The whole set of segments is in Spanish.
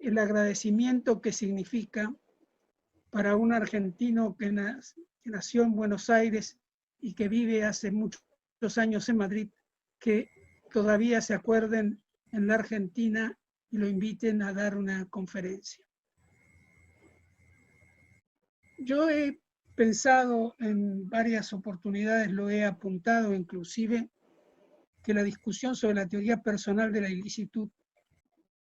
el agradecimiento que significa para un argentino que nació en Buenos Aires y que vive hace muchos años en Madrid, que todavía se acuerden en la Argentina y lo inviten a dar una conferencia. Yo he pensado en varias oportunidades, lo he apuntado inclusive, que la discusión sobre la teoría personal de la ilicitud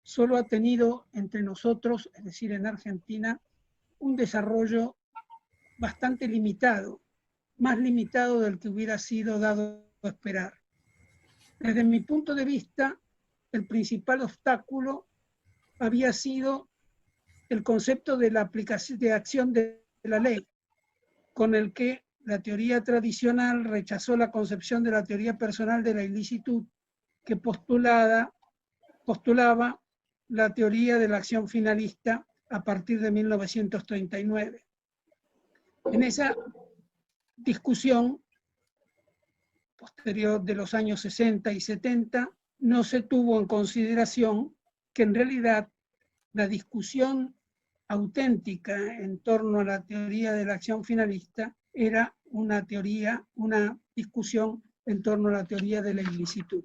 solo ha tenido entre nosotros, es decir, en Argentina, un desarrollo bastante limitado, más limitado del que hubiera sido dado a esperar. Desde mi punto de vista, el principal obstáculo había sido el concepto de la aplicación de acción de la ley, con el que la teoría tradicional rechazó la concepción de la teoría personal de la ilicitud que postulaba la teoría de la acción finalista a partir de 1939. En esa discusión posterior de los años 60 y 70 no se tuvo en consideración que en realidad la discusión auténtica en torno a la teoría de la acción finalista era una discusión en torno a la teoría de la ilicitud.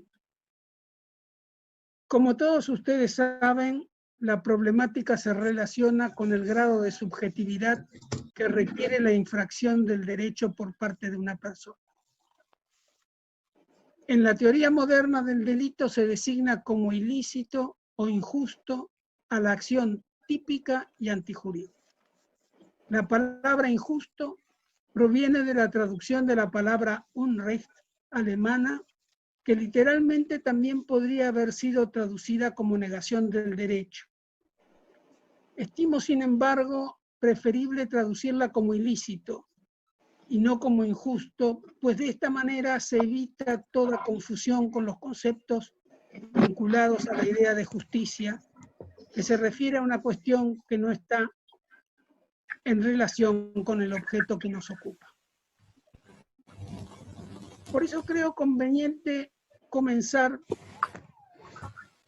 Como todos ustedes saben, la problemática se relaciona con el grado de subjetividad que requiere la infracción del derecho por parte de una persona. En la teoría moderna del delito se designa como ilícito o injusto a la acción típica y antijurídica. La palabra injusto proviene de la traducción de la palabra Unrecht alemana, que literalmente también podría haber sido traducida como negación del derecho. Estimo, sin embargo, preferible traducirla como ilícito y no como injusto, pues de esta manera se evita toda confusión con los conceptos vinculados a la idea de justicia, que se refiere a una cuestión que no está en relación con el objeto que nos ocupa. Por eso creo conveniente comenzar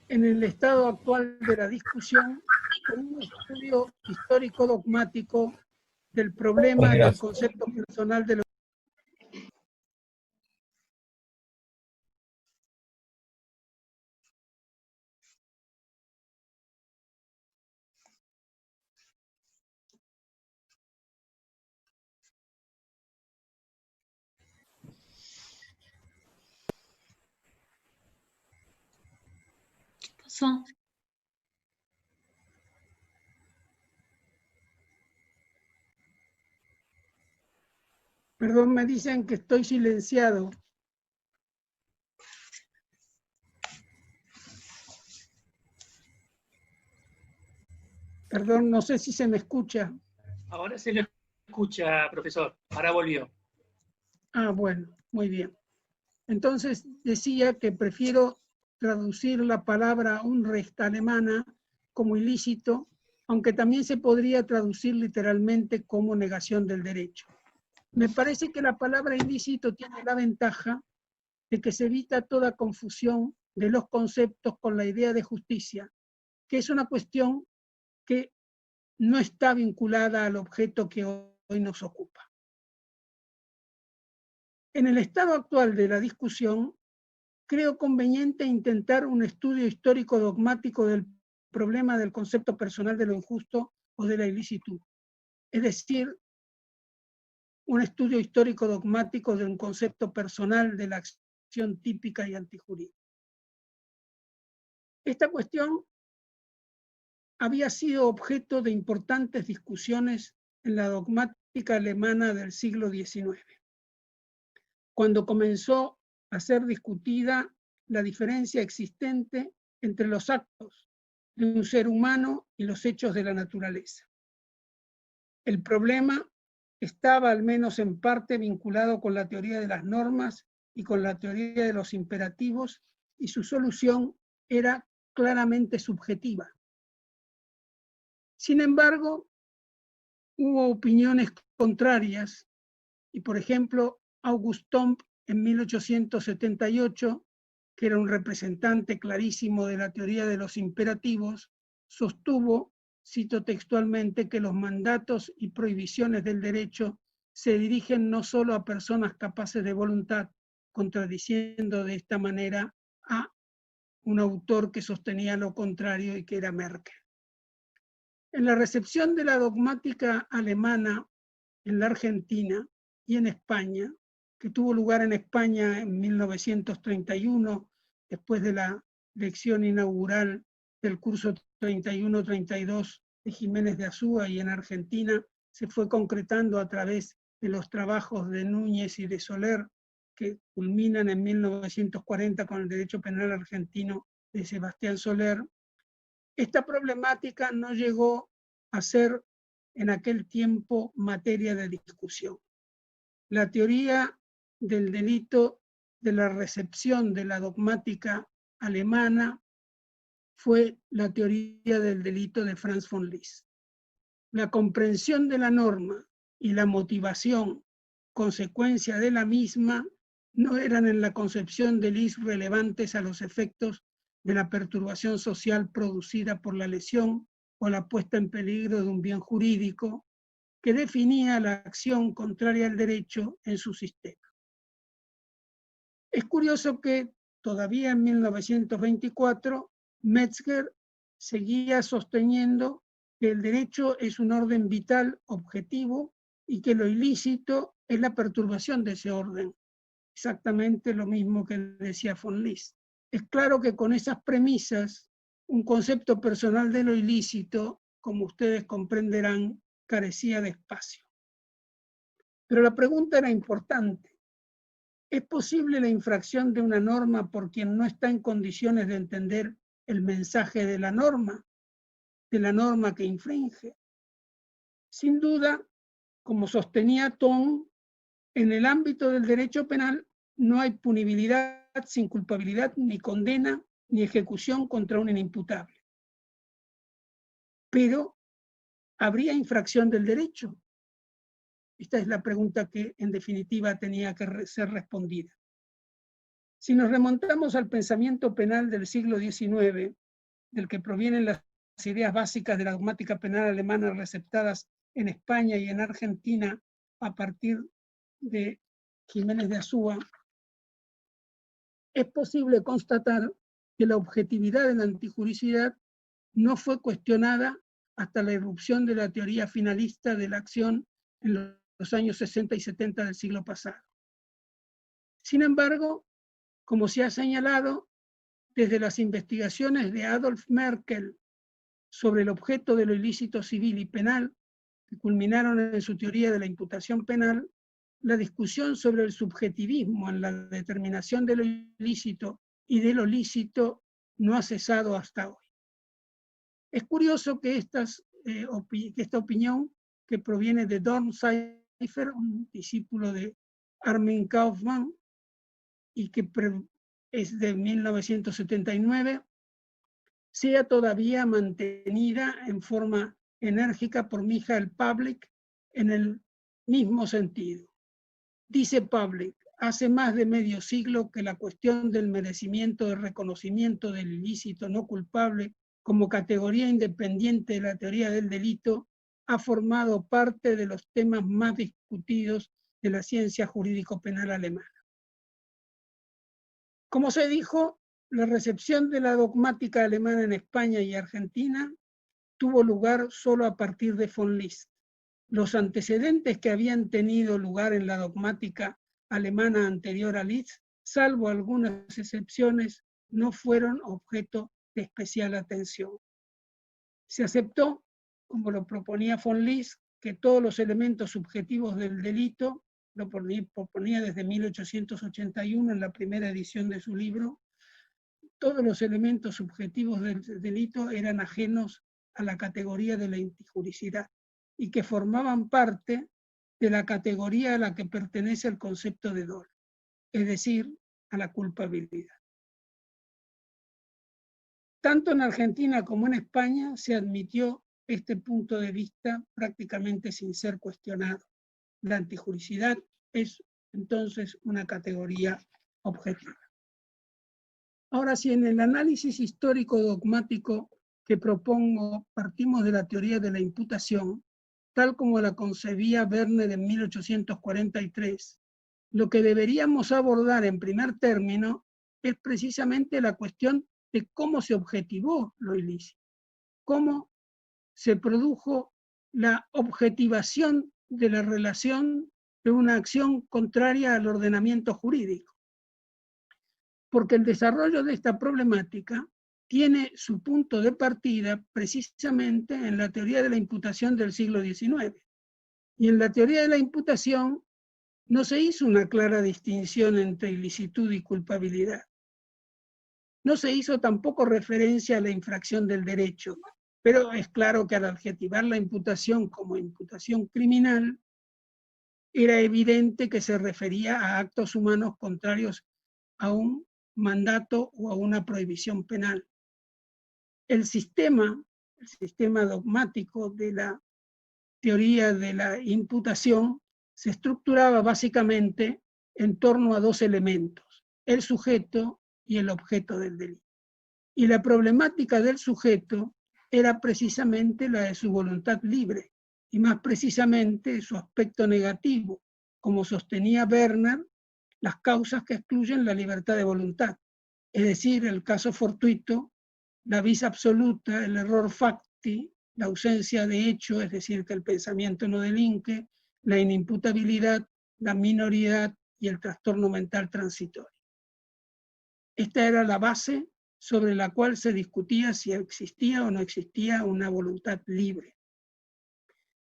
en el estado actual de la discusión con un estudio histórico dogmático del problema del concepto personal de los... Pasó. Perdón, me dicen que estoy silenciado. Perdón, no sé si se me escucha. Ahora se le escucha, profesor. Ahora volvió. Ah, bueno, muy bien. Entonces decía que prefiero traducir la palabra Unrecht alemana como ilícito, aunque también se podría traducir literalmente como negación del derecho. Me parece que la palabra ilícito tiene la ventaja de que se evita toda confusión de los conceptos con la idea de justicia, que es una cuestión que no está vinculada al objeto que hoy nos ocupa. En el estado actual de la discusión, creo conveniente intentar un estudio histórico dogmático del problema del concepto personal de lo injusto o de la ilicitud, es decir, un estudio histórico dogmático de un concepto personal de la acción típica y antijurídica. Esta cuestión había sido objeto de importantes discusiones en la dogmática alemana del siglo XIX, cuando comenzó a ser discutida la diferencia existente entre los actos de un ser humano y los hechos de la naturaleza. El problema estaba al menos en parte vinculado con la teoría de las normas y con la teoría de los imperativos, y su solución era claramente subjetiva. Sin embargo, hubo opiniones contrarias y, por ejemplo, August Comte en 1878, que era un representante clarísimo de la teoría de los imperativos, sostuvo, cito textualmente, que los mandatos y prohibiciones del derecho se dirigen no solo a personas capaces de voluntad, contradiciendo de esta manera a un autor que sostenía lo contrario y que era Merkel. En la recepción de la dogmática alemana en la Argentina y en España, que tuvo lugar en España en 1931, después de la lección inaugural del curso 31-32 de Jiménez de Azúa, y en Argentina se fue concretando a través de los trabajos de Núñez y de Soler, que culminan en 1940 con el derecho penal argentino de Sebastián Soler. Esta problemática no llegó a ser en aquel tiempo materia de discusión. La teoría del delito de la recepción de la dogmática alemana fue la teoría del delito de Franz von Liszt. La comprensión de la norma y la motivación, consecuencia de la misma, no eran en la concepción de Liszt relevantes a los efectos de la perturbación social producida por la lesión o la puesta en peligro de un bien jurídico que definía la acción contraria al derecho en su sistema. Es curioso que todavía en 1924 Metzger seguía sosteniendo que el derecho es un orden vital objetivo y que lo ilícito es la perturbación de ese orden. Exactamente lo mismo que decía von Liszt. Es claro que con esas premisas, un concepto personal de lo ilícito, como ustedes comprenderán, carecía de espacio. Pero la pregunta era importante. ¿Es posible la infracción de una norma por quien no está en condiciones de entender el mensaje de la norma que infringe? Sin duda, como sostenía Thom, en el ámbito del derecho penal no hay punibilidad sin culpabilidad, ni condena, ni ejecución contra un inimputable. Pero, ¿habría infracción del derecho? Esta es la pregunta que, en definitiva, tenía que ser respondida. Si nos remontamos al pensamiento penal del siglo XIX, del que provienen las ideas básicas de la dogmática penal alemana receptadas en España y en Argentina a partir de Jiménez de Azúa, es posible constatar que la objetividad de la antijuricidad no fue cuestionada hasta la irrupción de la teoría finalista de la acción en los años 60 y 70 del siglo pasado. Sin embargo, como se ha señalado, desde las investigaciones de Adolf Merkel sobre el objeto de lo ilícito civil y penal, que culminaron en su teoría de la imputación penal, la discusión sobre el subjetivismo en la determinación de lo ilícito y de lo lícito no ha cesado hasta hoy. Es curioso que esta opinión, que proviene de Dornsifer, un discípulo de Armin Kaufmann, y que es de 1979, sea todavía mantenida en forma enérgica por Michael Pavlik en el mismo sentido. Dice Pavlik, hace más de medio siglo que la cuestión del merecimiento de reconocimiento del ilícito no culpable como categoría independiente de la teoría del delito ha formado parte de los temas más discutidos de la ciencia jurídico-penal alemana. Como se dijo, la recepción de la dogmática alemana en España y Argentina tuvo lugar solo a partir de von Liszt. Los antecedentes que habían tenido lugar en la dogmática alemana anterior a Liszt, salvo algunas excepciones, no fueron objeto de especial atención. Se aceptó, como lo proponía von Liszt, que todos los elementos subjetivos del delito, lo proponía desde 1881 en la primera edición de su libro, todos los elementos subjetivos del delito eran ajenos a la categoría de la intijuricidad y que formaban parte de la categoría a la que pertenece el concepto de dolo, es decir, a la culpabilidad. Tanto en Argentina como en España se admitió este punto de vista prácticamente sin ser cuestionado. La antijuricidad es entonces una categoría objetiva. Ahora, si en el análisis histórico dogmático que propongo partimos de la teoría de la imputación, tal como la concebía Werner en 1843, lo que deberíamos abordar en primer término es precisamente la cuestión de cómo se objetivó lo ilícito, cómo se produjo la objetivación de la relación de una acción contraria al ordenamiento jurídico. Porque el desarrollo de esta problemática tiene su punto de partida precisamente en la teoría de la imputación del siglo XIX. Y en la teoría de la imputación no se hizo una clara distinción entre ilicitud y culpabilidad. No se hizo tampoco referencia a la infracción del derecho, pero es claro que al adjetivar la imputación como imputación criminal, era evidente que se refería a actos humanos contrarios a un mandato o a una prohibición penal. El sistema dogmático de la teoría de la imputación se estructuraba básicamente en torno a dos elementos, el sujeto y el objeto del delito. Y la problemática del sujeto era precisamente la de su voluntad libre, y más precisamente su aspecto negativo, como sostenía Werner, las causas que excluyen la libertad de voluntad, es decir, el caso fortuito, la vis absoluta, el error facti, la ausencia de hecho, es decir, que el pensamiento no delinque, la inimputabilidad, la minoridad y el trastorno mental transitorio. Esta era la base sobre la cual se discutía si existía o no existía una voluntad libre.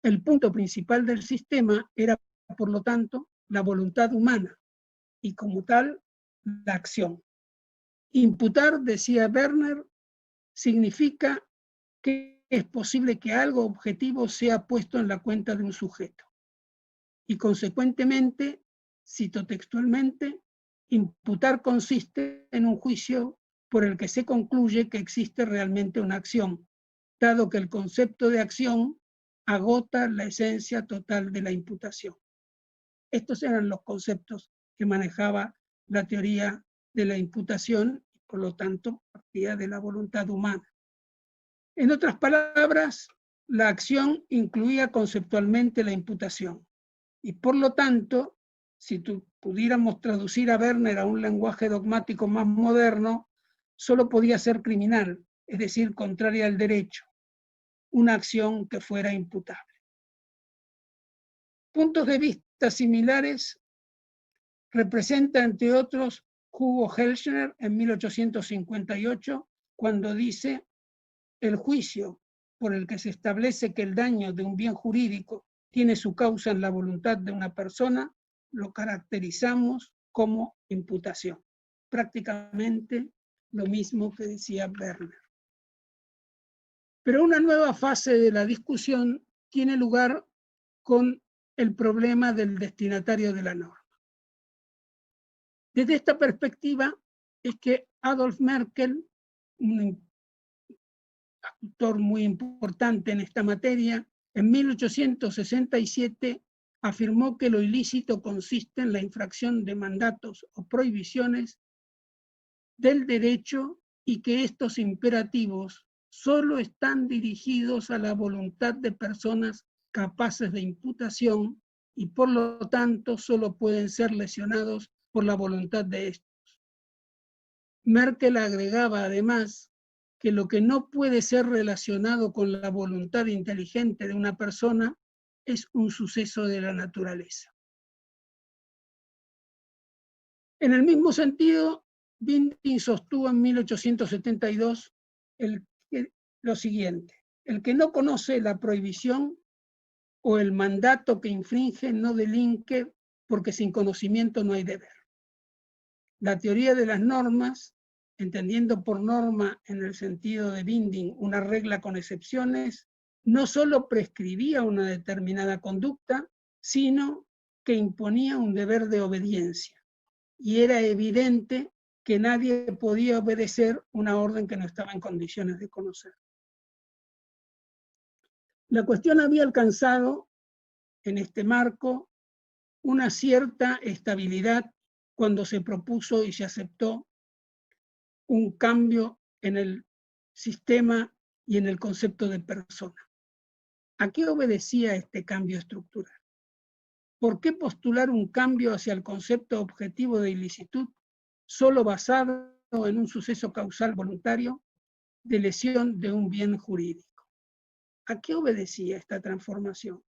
El punto principal del sistema era, por lo tanto, la voluntad humana y como tal, la acción. Imputar, decía Werner, significa que es posible que algo objetivo sea puesto en la cuenta de un sujeto. Y consecuentemente, cito textualmente, imputar consiste en un juicio por el que se concluye que existe realmente una acción, dado que el concepto de acción agota la esencia total de la imputación. Estos eran los conceptos que manejaba la teoría de la imputación y por lo tanto partía de la voluntad humana. En otras palabras, la acción incluía conceptualmente la imputación y por lo tanto, si pudiéramos traducir a Werner a un lenguaje dogmático más moderno, solo podía ser criminal, es decir, contraria al derecho, una acción que fuera imputable. Puntos de vista similares representa, entre otros, Hugo Helschner en 1858, cuando dice: el juicio por el que se establece que el daño de un bien jurídico tiene su causa en la voluntad de una persona, lo caracterizamos como imputación. Prácticamente lo mismo que decía Werner. Pero una nueva fase de la discusión tiene lugar con el problema del destinatario de la norma. Desde esta perspectiva es que Adolf Merkel, un autor muy importante en esta materia, en 1867 afirmó que lo ilícito consiste en la infracción de mandatos o prohibiciones del derecho y que estos imperativos solo están dirigidos a la voluntad de personas capaces de imputación y por lo tanto solo pueden ser lesionados por la voluntad de estos. Merkel agregaba además que lo que no puede ser relacionado con la voluntad inteligente de una persona es un suceso de la naturaleza. En el mismo sentido, Binding sostuvo en 1872 lo siguiente: el que no conoce la prohibición o el mandato que infringe no delinque porque sin conocimiento no hay deber. La teoría de las normas, entendiendo por norma en el sentido de Binding una regla con excepciones, no solo prescribía una determinada conducta, sino que imponía un deber de obediencia. Y era evidente que nadie podía obedecer una orden que no estaba en condiciones de conocer. La cuestión había alcanzado en este marco una cierta estabilidad cuando se propuso y se aceptó un cambio en el sistema y en el concepto de persona. ¿A qué obedecía este cambio estructural? ¿Por qué postular un cambio hacia el concepto objetivo de ilicitud solo basado en un suceso causal voluntario de lesión de un bien jurídico? ¿A qué obedecía esta transformación?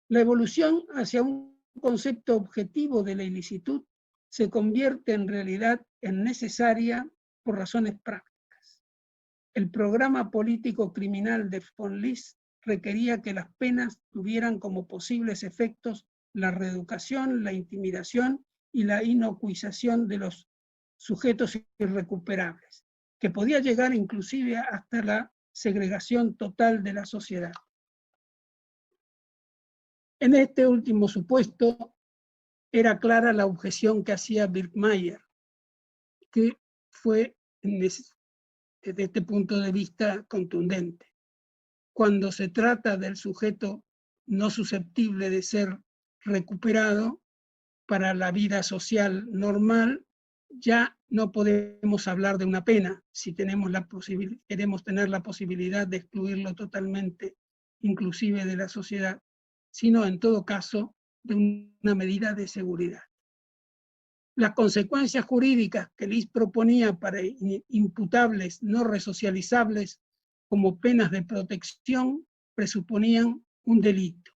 La evolución hacia un concepto objetivo de la ilicitud se convierte en realidad en necesaria por razones prácticas. El programa político criminal de von List requería que las penas tuvieran como posibles efectos la reeducación, la intimidación y la inocuización de los sujetos irrecuperables, que podía llegar inclusive hasta la segregación total de la sociedad. En este último supuesto, era clara la objeción que hacía Birkmayer, que fue desde este punto de vista contundente. Cuando se trata del sujeto no susceptible de ser recuperado para la vida social normal, ya no podemos hablar de una pena si queremos tener la posibilidad de excluirlo totalmente, inclusive de la sociedad, sino en todo caso de una medida de seguridad. Las consecuencias jurídicas que List proponía para imputables no resocializables como penas de protección presuponían un delito.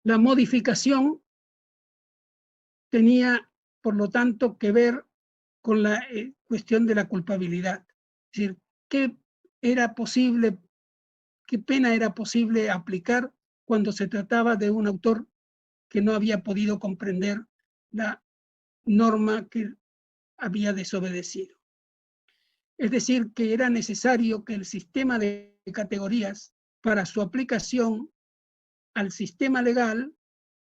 La modificación tenía, por lo tanto, que ver con la cuestión de la culpabilidad. Es decir, ¿qué pena era posible aplicar cuando se trataba de un autor que no había podido comprender la norma que había desobedecido? Es decir, que era necesario que el sistema de categorías para su aplicación al sistema legal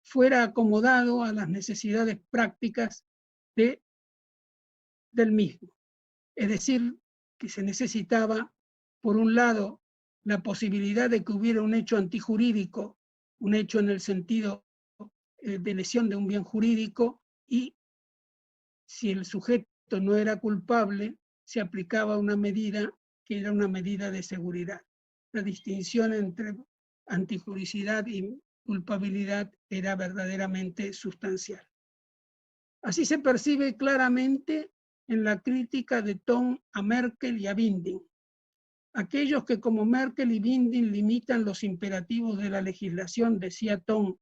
fuera acomodado a las necesidades prácticas del mismo. Es decir, que se necesitaba, por un lado, la posibilidad de que hubiera un hecho antijurídico, un hecho en el sentido de lesión de un bien jurídico, y si el sujeto no era culpable, se aplicaba una medida que era una medida de seguridad. La distinción entre antijuricidad y culpabilidad era verdaderamente sustancial. Así se percibe claramente en la crítica de Thom a Merkel y a Winding. Aquellos que como Merkel y Winding limitan los imperativos de la legislación, decía Thom,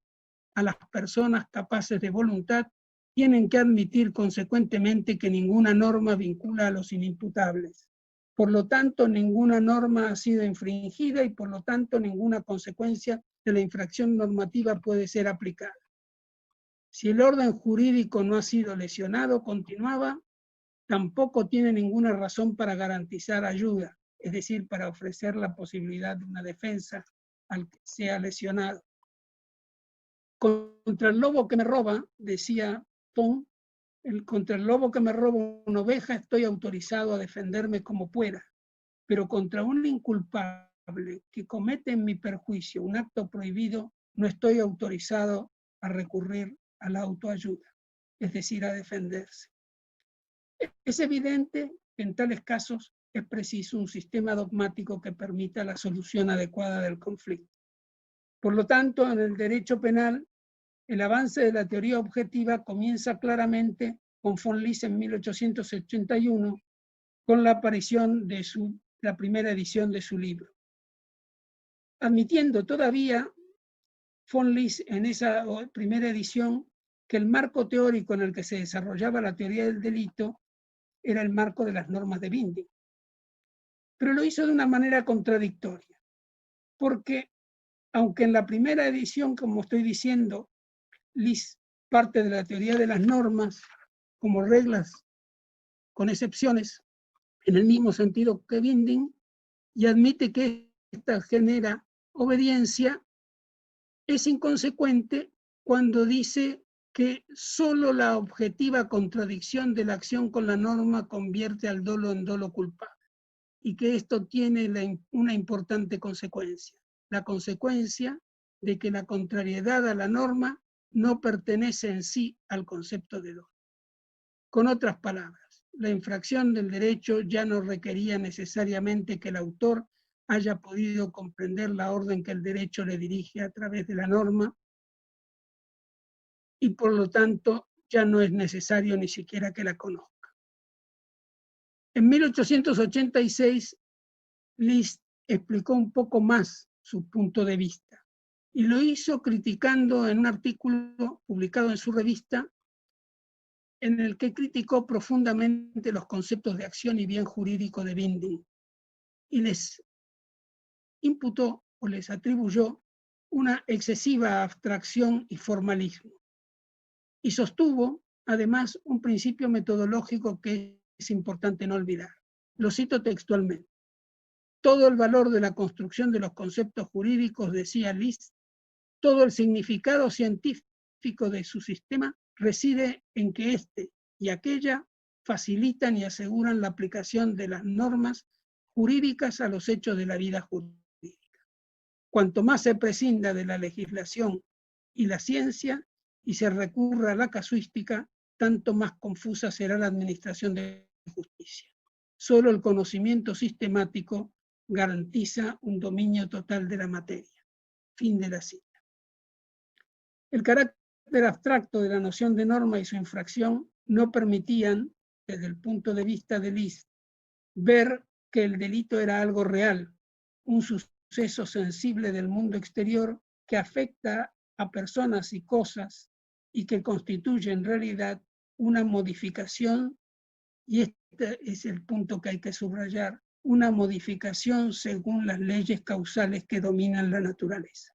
a las personas capaces de voluntad, tienen que admitir consecuentemente que ninguna norma vincula a los inimputables. Por lo tanto, ninguna norma ha sido infringida y por lo tanto ninguna consecuencia de la infracción normativa puede ser aplicada. Si el orden jurídico no ha sido lesionado, continuaba, tampoco tiene ninguna razón para garantizar ayuda, es decir, para ofrecer la posibilidad de una defensa al que sea lesionado. Contra el lobo que me roba, decía Thom, contra el lobo que me roba una oveja estoy autorizado a defenderme como pueda, pero contra un inculpable que comete en mi perjuicio un acto prohibido, no estoy autorizado a recurrir a la autoayuda, es decir, a defenderse. Es evidente que en tales casos es preciso un sistema dogmático que permita la solución adecuada del conflicto. Por lo tanto, en el derecho penal, el avance de la teoría objetiva comienza claramente con von List en 1881, con la aparición de la primera edición de su libro. Admitiendo todavía von List en esa primera edición que el marco teórico en el que se desarrollaba la teoría del delito era el marco de las normas de Winding. Pero lo hizo de una manera contradictoria, porque aunque en la primera edición, como estoy diciendo, List parte de la teoría de las normas como reglas con excepciones en el mismo sentido que Winding y admite que esta genera obediencia, es inconsecuente cuando dice que solo la objetiva contradicción de la acción con la norma convierte al dolo en dolo culpable y que esto tiene una importante consecuencia, la consecuencia de que la contrariedad a la norma no pertenece en sí al concepto de dolo. Con otras palabras, la infracción del derecho ya no requería necesariamente que el autor haya podido comprender la orden que el derecho le dirige a través de la norma, y por lo tanto ya no es necesario ni siquiera que la conozca. En 1886, List explicó un poco más su punto de vista y lo hizo criticando en un artículo publicado en su revista, en el que criticó profundamente los conceptos de acción y bien jurídico de Binding y les imputó o les atribuyó una excesiva abstracción y formalismo. Y sostuvo, además, un principio metodológico que es importante no olvidar. Lo cito textualmente. Todo el valor de la construcción de los conceptos jurídicos, decía List, todo el significado científico de su sistema reside en que éste y aquella facilitan y aseguran la aplicación de las normas jurídicas a los hechos de la vida jurídica. Cuanto más se prescinda de la legislación y la ciencia y se recurra a la casuística, tanto más confusa será la administración de justicia. Solo el conocimiento sistemático garantiza un dominio total de la materia. Fin de la cita. El carácter abstracto de la noción de norma y su infracción no permitían, desde el punto de vista de List, ver que el delito era algo real, un suceso sensible del mundo exterior que afecta a personas y cosas y que constituye en realidad una modificación, y este es el punto que hay que subrayar, una modificación según las leyes causales que dominan la naturaleza.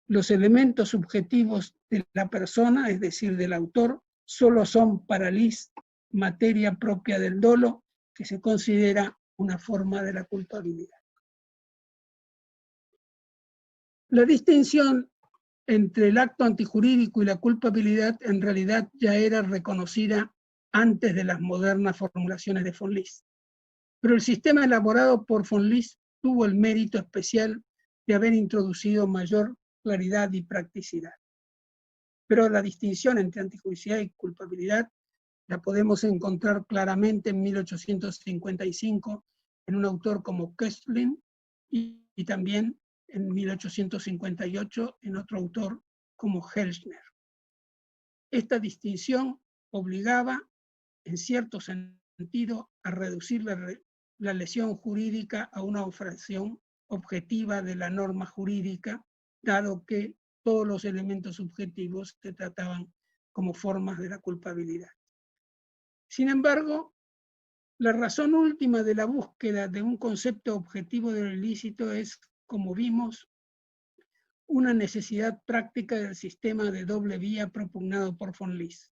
Los elementos subjetivos de la persona, es decir, del autor, solo son para List materia propia del dolo, que se considera una forma de la culpabilidad. La distinción entre el acto antijurídico y la culpabilidad en realidad ya era reconocida antes de las modernas formulaciones de von List. Pero el sistema elaborado por von List tuvo el mérito especial de haber introducido mayor claridad y practicidad. Pero la distinción entre antijuricidad y culpabilidad la podemos encontrar claramente en 1855 en un autor como Köstlin y también en 1858 en otro autor como Helschner. Esta distinción obligaba, en cierto sentido, a reducir la lesión jurídica a una observación objetiva de la norma jurídica, dado que todos los elementos subjetivos se trataban como formas de la culpabilidad. Sin embargo, la razón última de la búsqueda de un concepto objetivo del ilícito es, como vimos, una necesidad práctica del sistema de doble vía propugnado por von List,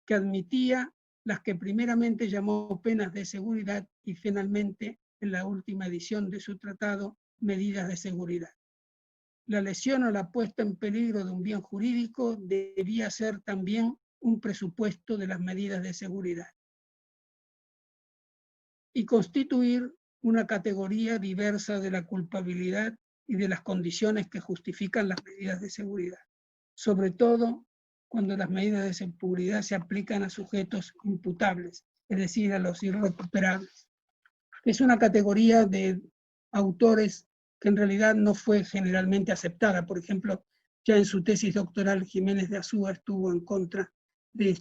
que admitía las que primeramente llamó penas de seguridad y finalmente, en la última edición de su tratado, medidas de seguridad. La lesión o la puesta en peligro de un bien jurídico debía ser también un presupuesto de las medidas de seguridad y constituir una categoría diversa de la culpabilidad y de las condiciones que justifican las medidas de seguridad, sobre todo cuando las medidas de seguridad se aplican a sujetos imputables, es decir, a los irrecuperables. Es una categoría de autores que en realidad no fue generalmente aceptada. Por ejemplo, ya en su tesis doctoral, Jiménez de Azúa estuvo en contra de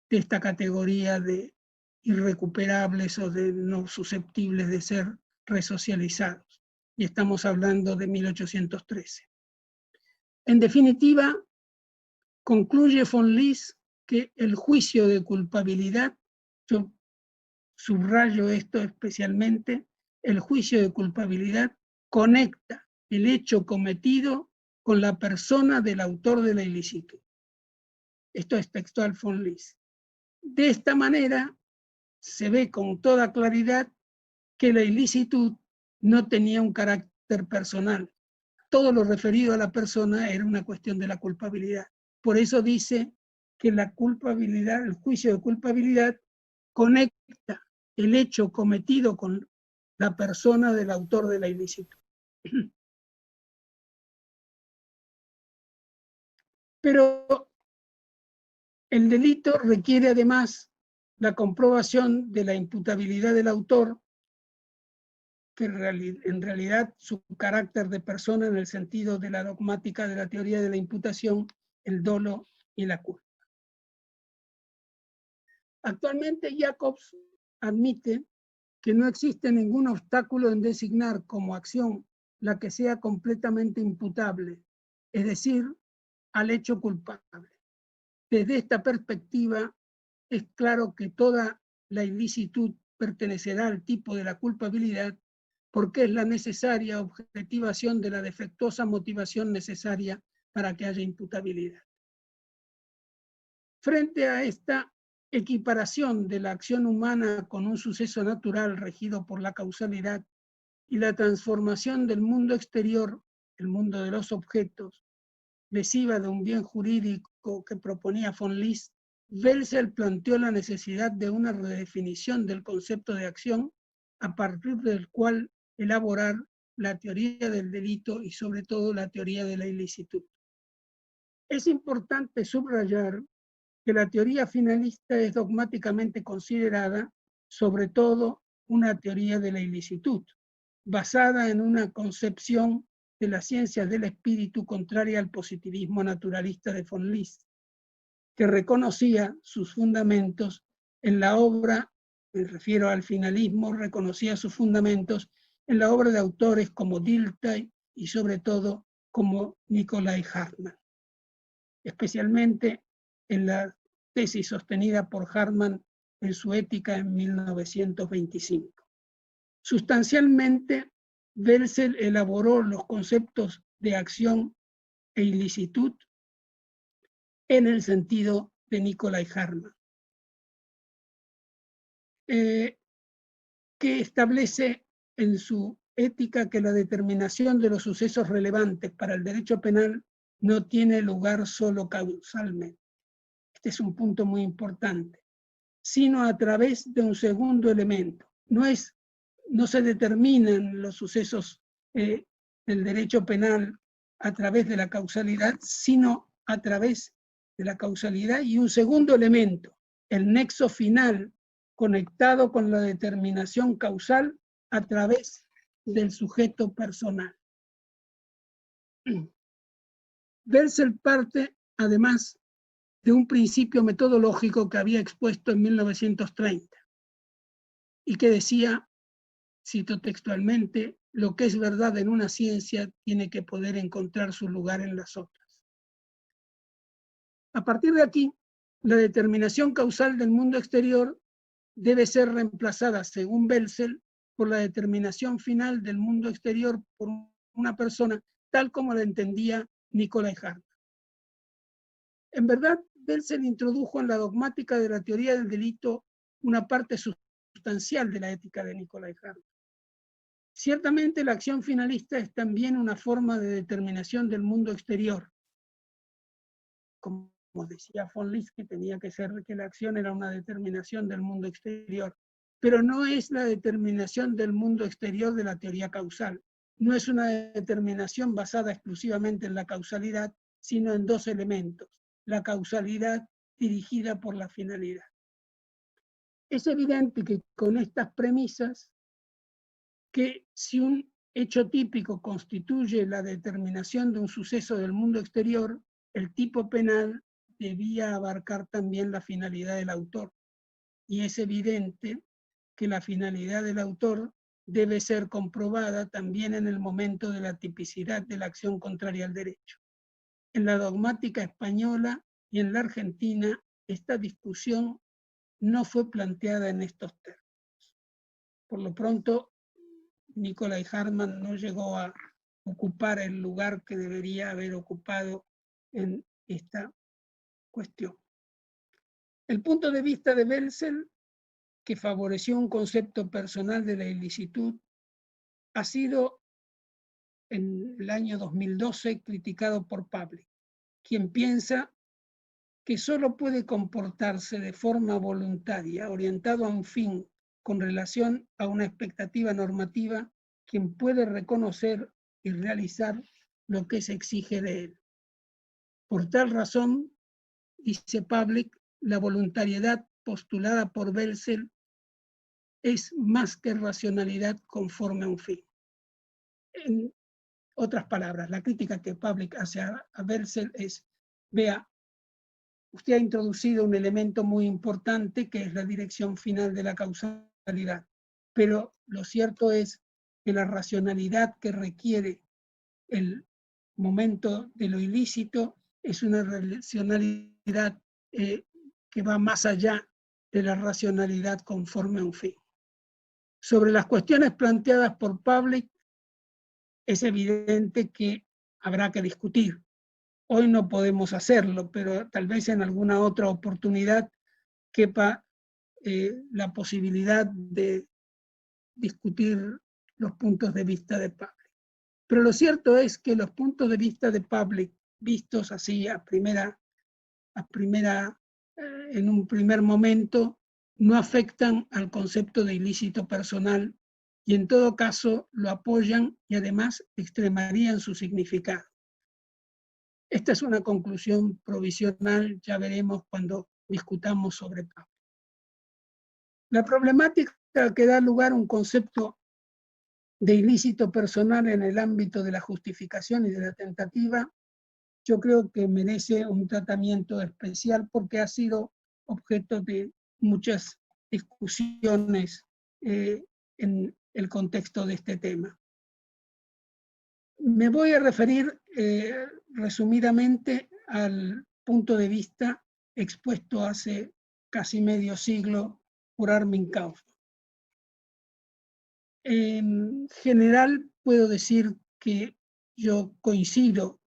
esta categoría de irrecuperables o de no susceptibles de ser resocializados. Y estamos hablando de 1813. En definitiva, concluye von List que el juicio de culpabilidad, yo subrayo esto especialmente, el juicio de culpabilidad conecta el hecho cometido con la persona del autor de la ilicitud. Esto es textual von List. De esta manera, se ve con toda claridad que la ilicitud no tenía un carácter personal. Todo lo referido a la persona era una cuestión de la culpabilidad. Por eso dice que la culpabilidad, el juicio de culpabilidad, conecta el hecho cometido con la persona del autor de la ilicitud. Pero el delito requiere además la comprobación de la imputabilidad del autor, que en realidad su carácter de persona en el sentido de la dogmática de la teoría de la imputación, el dolo y la culpa. Actualmente Jacobs admite que no existe ningún obstáculo en designar como acción la que sea completamente imputable, es decir, al hecho culpable. Desde esta perspectiva, es claro que toda la ilicitud pertenecerá al tipo de la culpabilidad porque es la necesaria objetivación de la defectuosa motivación necesaria para que haya imputabilidad. Frente a esta equiparación de la acción humana con un suceso natural regido por la causalidad y la transformación del mundo exterior, el mundo de los objetos, lesiva de un bien jurídico que proponía von List, Welsel planteó la necesidad de una redefinición del concepto de acción a partir del cual elaborar la teoría del delito y sobre todo la teoría de la ilicitud. Es importante subrayar que la teoría finalista es dogmáticamente considerada sobre todo una teoría de la ilicitud, basada en una concepción de la ciencia del espíritu contraria al positivismo naturalista de von List, que reconocía sus fundamentos en la obra, me refiero al finalismo, reconocía sus fundamentos en la obra de autores como Dilthey y sobre todo como Nicolai Hartmann, especialmente en la tesis sostenida por Hartmann en su Ética en 1925. Sustancialmente, Welsel elaboró los conceptos de acción e ilicitud en el sentido de Nicolai Hartmann, que establece en su ética que la determinación de los sucesos relevantes para el derecho penal no tiene lugar solo causalmente. Este es un punto muy importante, sino a través de un segundo elemento. No se determinan los sucesos del derecho penal a través de la causalidad, sino a través de la causalidad y un segundo elemento, el nexo final conectado con la determinación causal a través del sujeto personal. Welsel parte, además, de un principio metodológico que había expuesto en 1930 y que decía, cito textualmente, lo que es verdad en una ciencia tiene que poder encontrar su lugar en las otras. A partir de aquí, la determinación causal del mundo exterior debe ser reemplazada, según Welsel, por la determinación final del mundo exterior por una persona, tal como la entendía Nicolai Hartmann. En verdad, Welsel introdujo en la dogmática de la teoría del delito una parte sustancial de la ética de Nicolai Hartmann. Ciertamente, la acción finalista es también una forma de determinación del mundo exterior. Como decía von List, que tenía que ser que la acción era una determinación del mundo exterior, pero no es la determinación del mundo exterior de la teoría causal. No es una determinación basada exclusivamente en la causalidad, sino en dos elementos: la causalidad dirigida por la finalidad. Es evidente que con estas premisas, que si un hecho típico constituye la determinación de un suceso del mundo exterior, el tipo penal debía abarcar también la finalidad del autor. Y es evidente que la finalidad del autor debe ser comprobada también en el momento de la tipicidad de la acción contraria al derecho. En la dogmática española y en la argentina, esta discusión no fue planteada en estos términos. Por lo pronto, Nicolai Hartmann no llegó a ocupar el lugar que debería haber ocupado en esta cuestión. El punto de vista de Welsel, que favoreció un concepto personal de la ilicitud, ha sido en el año 2012 criticado por Pavlik, quien piensa que solo puede comportarse de forma voluntaria, orientado a un fin con relación a una expectativa normativa, quien puede reconocer y realizar lo que se exige de él. Por tal razón, dice Pavlik, la voluntariedad postulada por Belzel es más que racionalidad conforme a un fin. En otras palabras, la crítica que Pavlik hace a Belzel es, vea, usted ha introducido un elemento muy importante que es la dirección final de la causalidad, pero lo cierto es que la racionalidad que requiere el momento de lo ilícito es una racionalidad que va más allá de la racionalidad conforme a un fin. Sobre las cuestiones planteadas por Pavlik, es evidente que habrá que discutir. Hoy no podemos hacerlo, pero tal vez en alguna otra oportunidad quepa la posibilidad de discutir los puntos de vista de Pavlik. Pero lo cierto es que los puntos de vista de Pavlik, vistos así en un primer momento, no afectan al concepto de ilícito personal y en todo caso lo apoyan y además extremarían su significado. Esta es una conclusión provisional, ya veremos cuando discutamos sobre Pavlik. La problemática que da lugar a un concepto de ilícito personal en el ámbito de la justificación y de la tentativa, yo creo que merece un tratamiento especial porque ha sido objeto de muchas discusiones en el contexto de este tema. Me voy a referir resumidamente al punto de vista expuesto hace casi medio siglo por Armin Kaufmann. En general puedo decir que yo coincido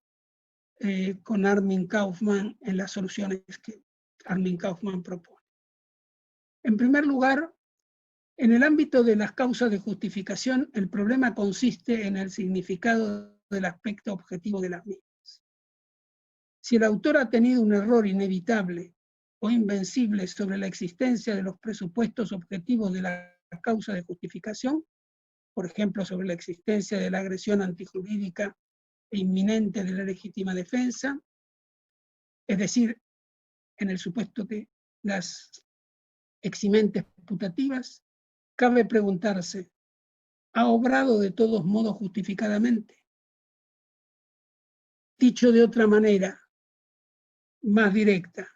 con Armin Kaufmann en las soluciones que Armin Kaufmann propone. En primer lugar, en el ámbito de las causas de justificación, el problema consiste en el significado del aspecto objetivo de las mismas. Si el autor ha tenido un error inevitable o invencible sobre la existencia de los presupuestos objetivos de la causa de justificación, por ejemplo, sobre la existencia de la agresión antijurídica e inminente de la legítima defensa, es decir, en el supuesto de las eximentes putativas, cabe preguntarse, ¿ha obrado de todos modos justificadamente? Dicho de otra manera, más directa,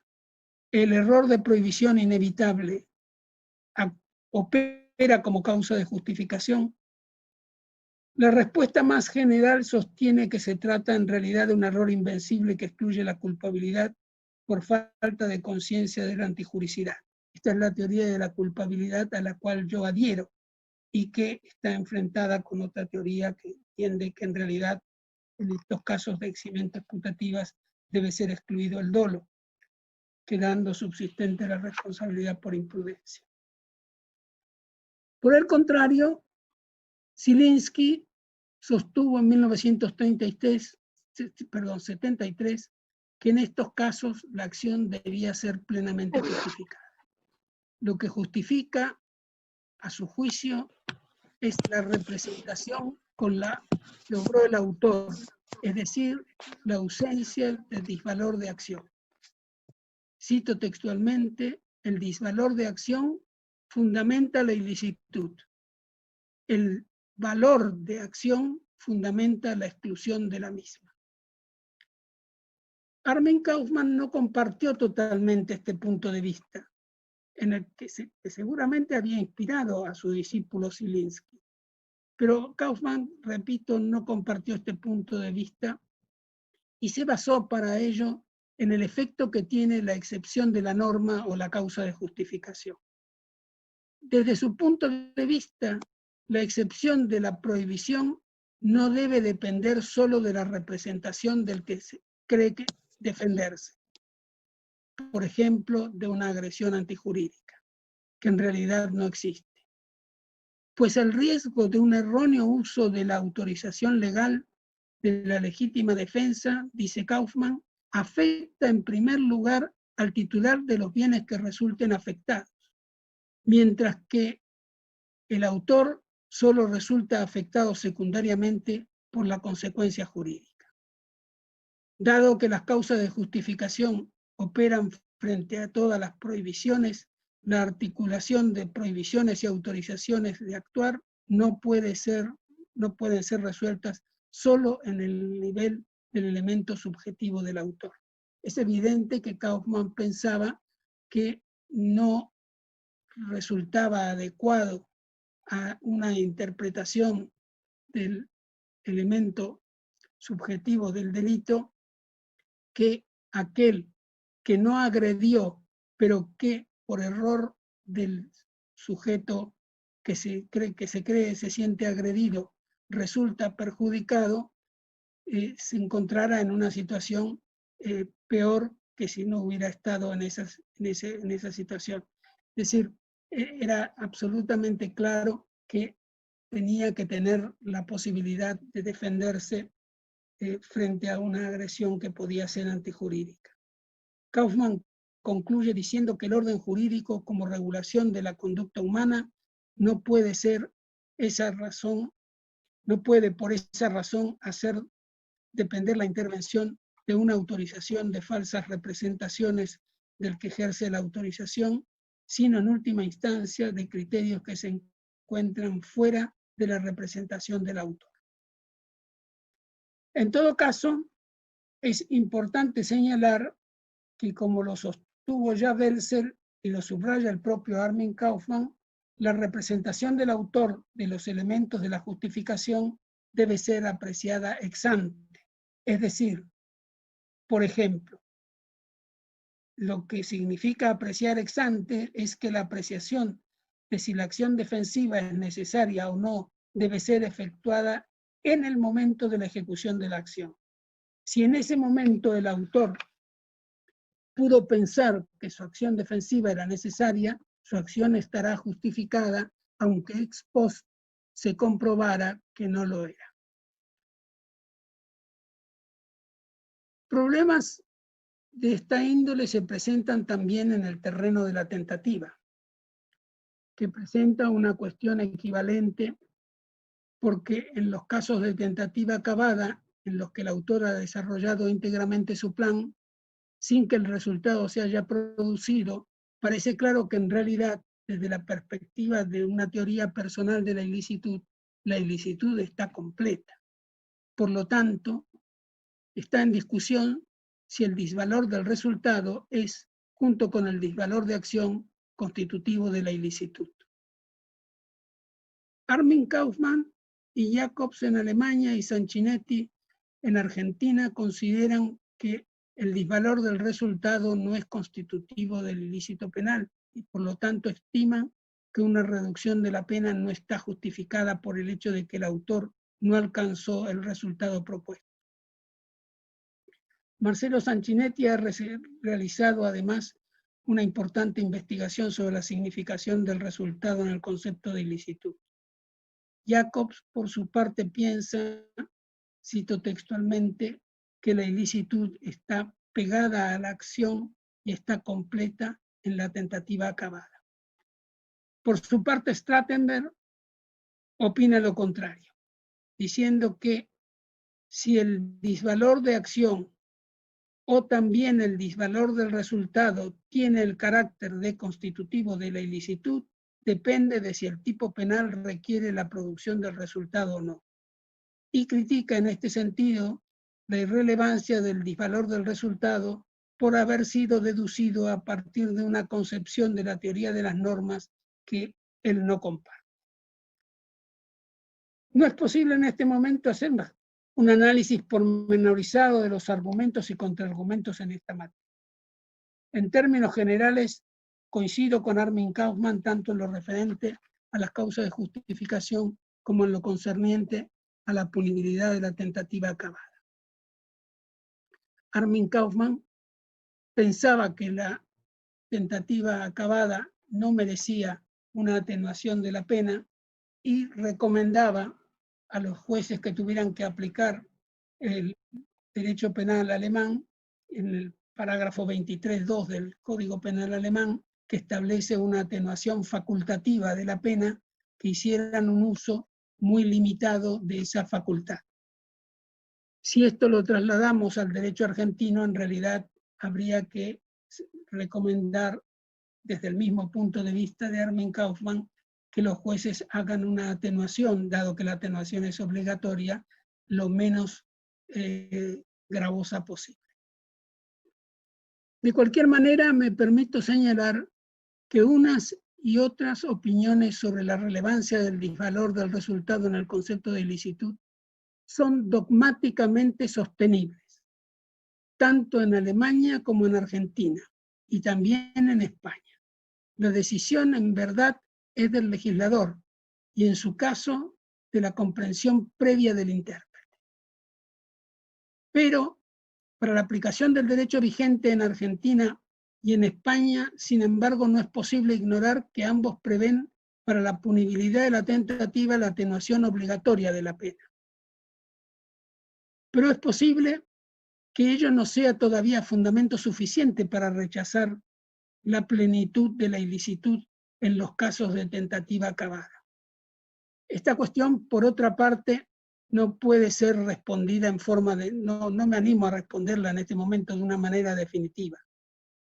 ¿el error de prohibición inevitable opera como causa de justificación? La respuesta más general sostiene que se trata en realidad de un error invencible que excluye la culpabilidad por falta de conciencia de la antijuricidad. Esta es la teoría de la culpabilidad a la cual yo adhiero y que está enfrentada con otra teoría que entiende que en realidad en estos casos de eximentes putativas debe ser excluido el dolo, quedando subsistente la responsabilidad por imprudencia. Por el contrario, Zielinski sostuvo en 1973 que en estos casos la acción debía ser plenamente justificada. Lo que justifica, a su juicio, es la representación con la que obró el autor, es decir, la ausencia de disvalor de acción. Cito textualmente, el disvalor de acción fundamenta la ilicitud. El valor de acción fundamenta la exclusión de la misma. Armin Kaufmann no compartió totalmente este punto de vista, en el que seguramente había inspirado a su discípulo Zielinski. Pero Kaufmann, repito, no compartió este punto de vista y se basó para ello en el efecto que tiene la excepción de la norma o la causa de justificación. Desde su punto de vista, la excepción de la prohibición no debe depender solo de la representación del que se cree que defenderse. Por ejemplo, de una agresión antijurídica, que en realidad no existe. Pues el riesgo de un erróneo uso de la autorización legal de la legítima defensa, dice Kaufmann, afecta en primer lugar al titular de los bienes que resulten afectados, mientras que el autor solo resulta afectado secundariamente por la consecuencia jurídica. Dado que las causas de justificación operan frente a todas las prohibiciones, la articulación de prohibiciones y autorizaciones de actuar no pueden ser resueltas solo en el nivel del elemento subjetivo del autor. Es evidente que Kaufmann pensaba que no resultaba adecuado a una interpretación del elemento subjetivo del delito que aquel que no agredió, pero que por error del sujeto que se siente agredido, resulta perjudicado, se encontrara en una situación peor que si no hubiera estado en esa situación. Es decir, era absolutamente claro que tenía que tener la posibilidad de defenderse frente a una agresión que podía ser antijurídica. Kaufmann concluye diciendo que el orden jurídico como regulación de la conducta humana no puede por esa razón hacer depender la intervención de una autorización de falsas representaciones del que ejerce la autorización, sino en última instancia de criterios que se encuentran fuera de la representación del autor. En todo caso, es importante señalar que, como lo sostuvo ya Welser y lo subraya el propio Armin Kaufmann, la representación del autor de los elementos de la justificación debe ser apreciada ex ante. Es decir, por ejemplo, lo que significa apreciar ex ante es que la apreciación de si la acción defensiva es necesaria o no debe ser efectuada en el momento de la ejecución de la acción. Si en ese momento el autor pudo pensar que su acción defensiva era necesaria, su acción estará justificada, aunque ex post se comprobara que no lo era. Problemas de esta índole se presentan también en el terreno de la tentativa, que presenta una cuestión equivalente porque en los casos de tentativa acabada, en los que el autor ha desarrollado íntegramente su plan, sin que el resultado se haya producido, parece claro que en realidad, desde la perspectiva de una teoría personal de la ilicitud está completa. Por lo tanto, está en discusión si el disvalor del resultado es, junto con el disvalor de acción, constitutivo de la ilicitud. Armin Kaufmann y Jacobs en Alemania y Sanchinetti en Argentina consideran que el disvalor del resultado no es constitutivo del ilícito penal y por lo tanto estiman que una reducción de la pena no está justificada por el hecho de que el autor no alcanzó el resultado propuesto. Marcelo Sanchinetti ha realizado además una importante investigación sobre la significación del resultado en el concepto de ilicitud. Jacobs, por su parte, piensa, cito textualmente, que la ilicitud está pegada a la acción y está completa en la tentativa acabada. Por su parte, Strattenberg opina lo contrario, diciendo que si el disvalor de acción o también el disvalor del resultado tiene el carácter de constitutivo de la ilicitud, depende de si el tipo penal requiere la producción del resultado o no. Y critica en este sentido la irrelevancia del disvalor del resultado por haber sido deducido a partir de una concepción de la teoría de las normas que él no comparte. No es posible en este momento hacer un análisis pormenorizado de los argumentos y contraargumentos en esta materia. En términos generales, coincido con Armin Kaufmann tanto en lo referente a las causas de justificación como en lo concerniente a la punibilidad de la tentativa acabada. Armin Kaufmann pensaba que la tentativa acabada no merecía una atenuación de la pena y recomendaba a los jueces que tuvieran que aplicar el derecho penal alemán, en el parágrafo 23.2 del Código Penal alemán, que establece una atenuación facultativa de la pena, que hicieran un uso muy limitado de esa facultad. Si esto lo trasladamos al derecho argentino, en realidad habría que recomendar desde el mismo punto de vista de Armin Kaufmann, que los jueces hagan una atenuación, dado que la atenuación es obligatoria, lo menos gravosa posible. De cualquier manera, me permito señalar que unas y otras opiniones sobre la relevancia del disvalor del resultado en el concepto de ilicitud son dogmáticamente sostenibles, tanto en Alemania como en Argentina, y también en España. La decisión, en verdad, es del legislador, y en su caso, de la comprensión previa del intérprete. Pero, para la aplicación del derecho vigente en Argentina y en España, sin embargo, no es posible ignorar que ambos prevén para la punibilidad de la tentativa la atenuación obligatoria de la pena. Pero es posible que ello no sea todavía fundamento suficiente para rechazar la plenitud de la ilicitud en los casos de tentativa acabada. Esta cuestión, por otra parte, no puede ser respondida en forma de... No me animo a responderla en este momento de una manera definitiva.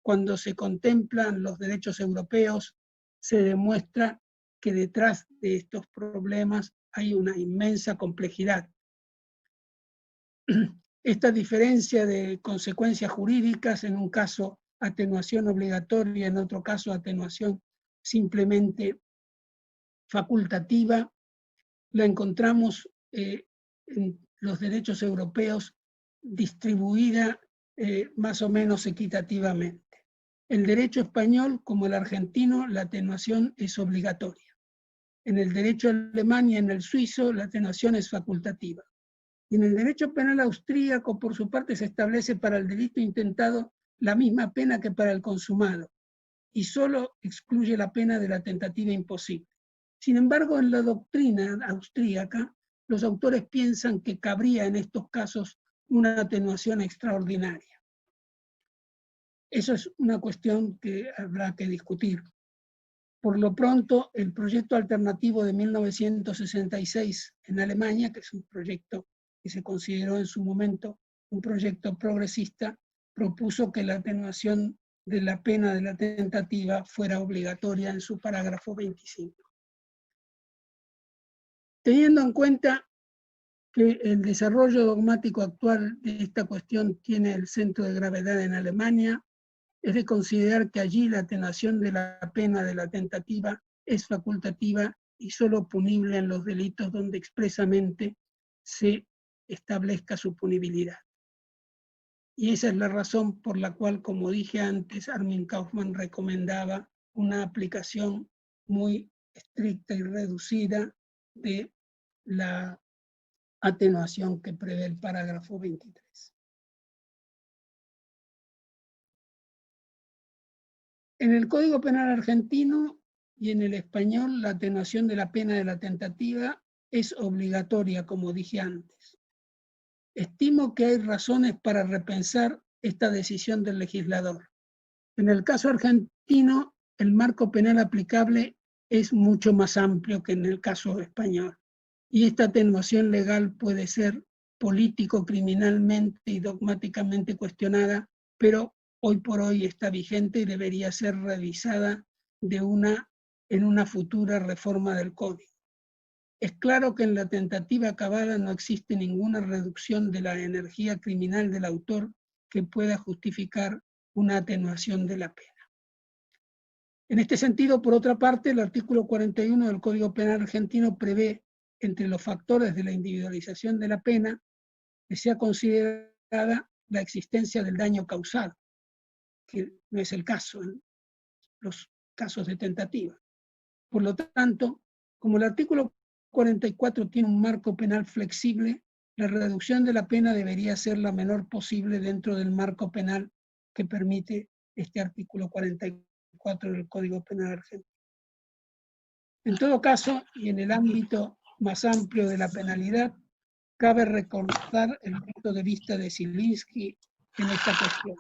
Cuando se contemplan los derechos europeos, se demuestra que detrás de estos problemas hay una inmensa complejidad. Esta diferencia de consecuencias jurídicas, en un caso atenuación obligatoria, en otro caso atenuación simplemente facultativa, la encontramos en los derechos europeos distribuida más o menos equitativamente. El derecho español, como el argentino, la atenuación es obligatoria. En el derecho alemán y en el suizo, la atenuación es facultativa. Y en el derecho penal austríaco, por su parte, se establece para el delito intentado la misma pena que para el consumado, y solo excluye la pena de la tentativa imposible. Sin embargo, en la doctrina austríaca, los autores piensan que cabría en estos casos una atenuación extraordinaria. Eso es una cuestión que habrá que discutir. Por lo pronto, el proyecto alternativo de 1966 en Alemania, que es un proyecto que se consideró en su momento un proyecto progresista, propuso que la atenuación de la pena de la tentativa fuera obligatoria en su parágrafo 25. Teniendo en cuenta que el desarrollo dogmático actual de esta cuestión tiene el centro de gravedad en Alemania, es de considerar que allí la atenuación de la pena de la tentativa es facultativa y solo punible en los delitos donde expresamente se establezca su punibilidad. Y esa es la razón por la cual, como dije antes, Armin Kaufmann recomendaba una aplicación muy estricta y reducida de la atenuación que prevé el parágrafo 23. En el Código Penal argentino y en el español, la atenuación de la pena de la tentativa es obligatoria, como dije antes. Estimo que hay razones para repensar esta decisión del legislador. En el caso argentino, el marco penal aplicable es mucho más amplio que en el caso español, y esta atenuación legal puede ser político-criminalmente y dogmáticamente cuestionada, pero hoy por hoy está vigente y debería ser revisada en una futura reforma del Código. Es claro que en la tentativa acabada no existe ninguna reducción de la energía criminal del autor que pueda justificar una atenuación de la pena. En este sentido, por otra parte, el artículo 41 del Código Penal argentino prevé, entre los factores de la individualización de la pena, que sea considerada la existencia del daño causado, que no es el caso en los casos de tentativa. Por lo tanto, como el artículo 44 tiene un marco penal flexible, la reducción de la pena debería ser la menor posible dentro del marco penal que permite este artículo 44 del Código Penal argentino. En todo caso, y en el ámbito más amplio de la penalidad, cabe recordar el punto de vista de Zielinski en esta cuestión.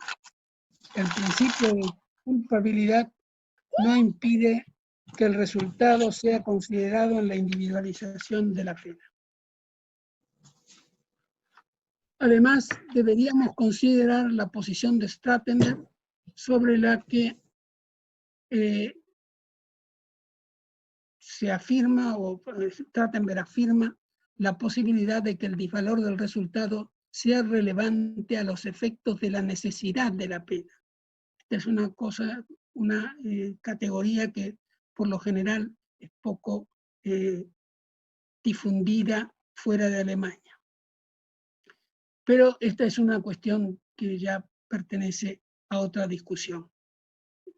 El principio de culpabilidad no impide que el resultado sea considerado en la individualización de la pena. Además, deberíamos considerar la posición de Stratender, sobre la que se afirma o Trachtenberg afirma la posibilidad de que el disvalor del resultado sea relevante a los efectos de la necesidad de la pena. Esta es una categoría que por lo general es poco difundida fuera de Alemania. Pero esta es una cuestión que ya pertenece a otra discusión.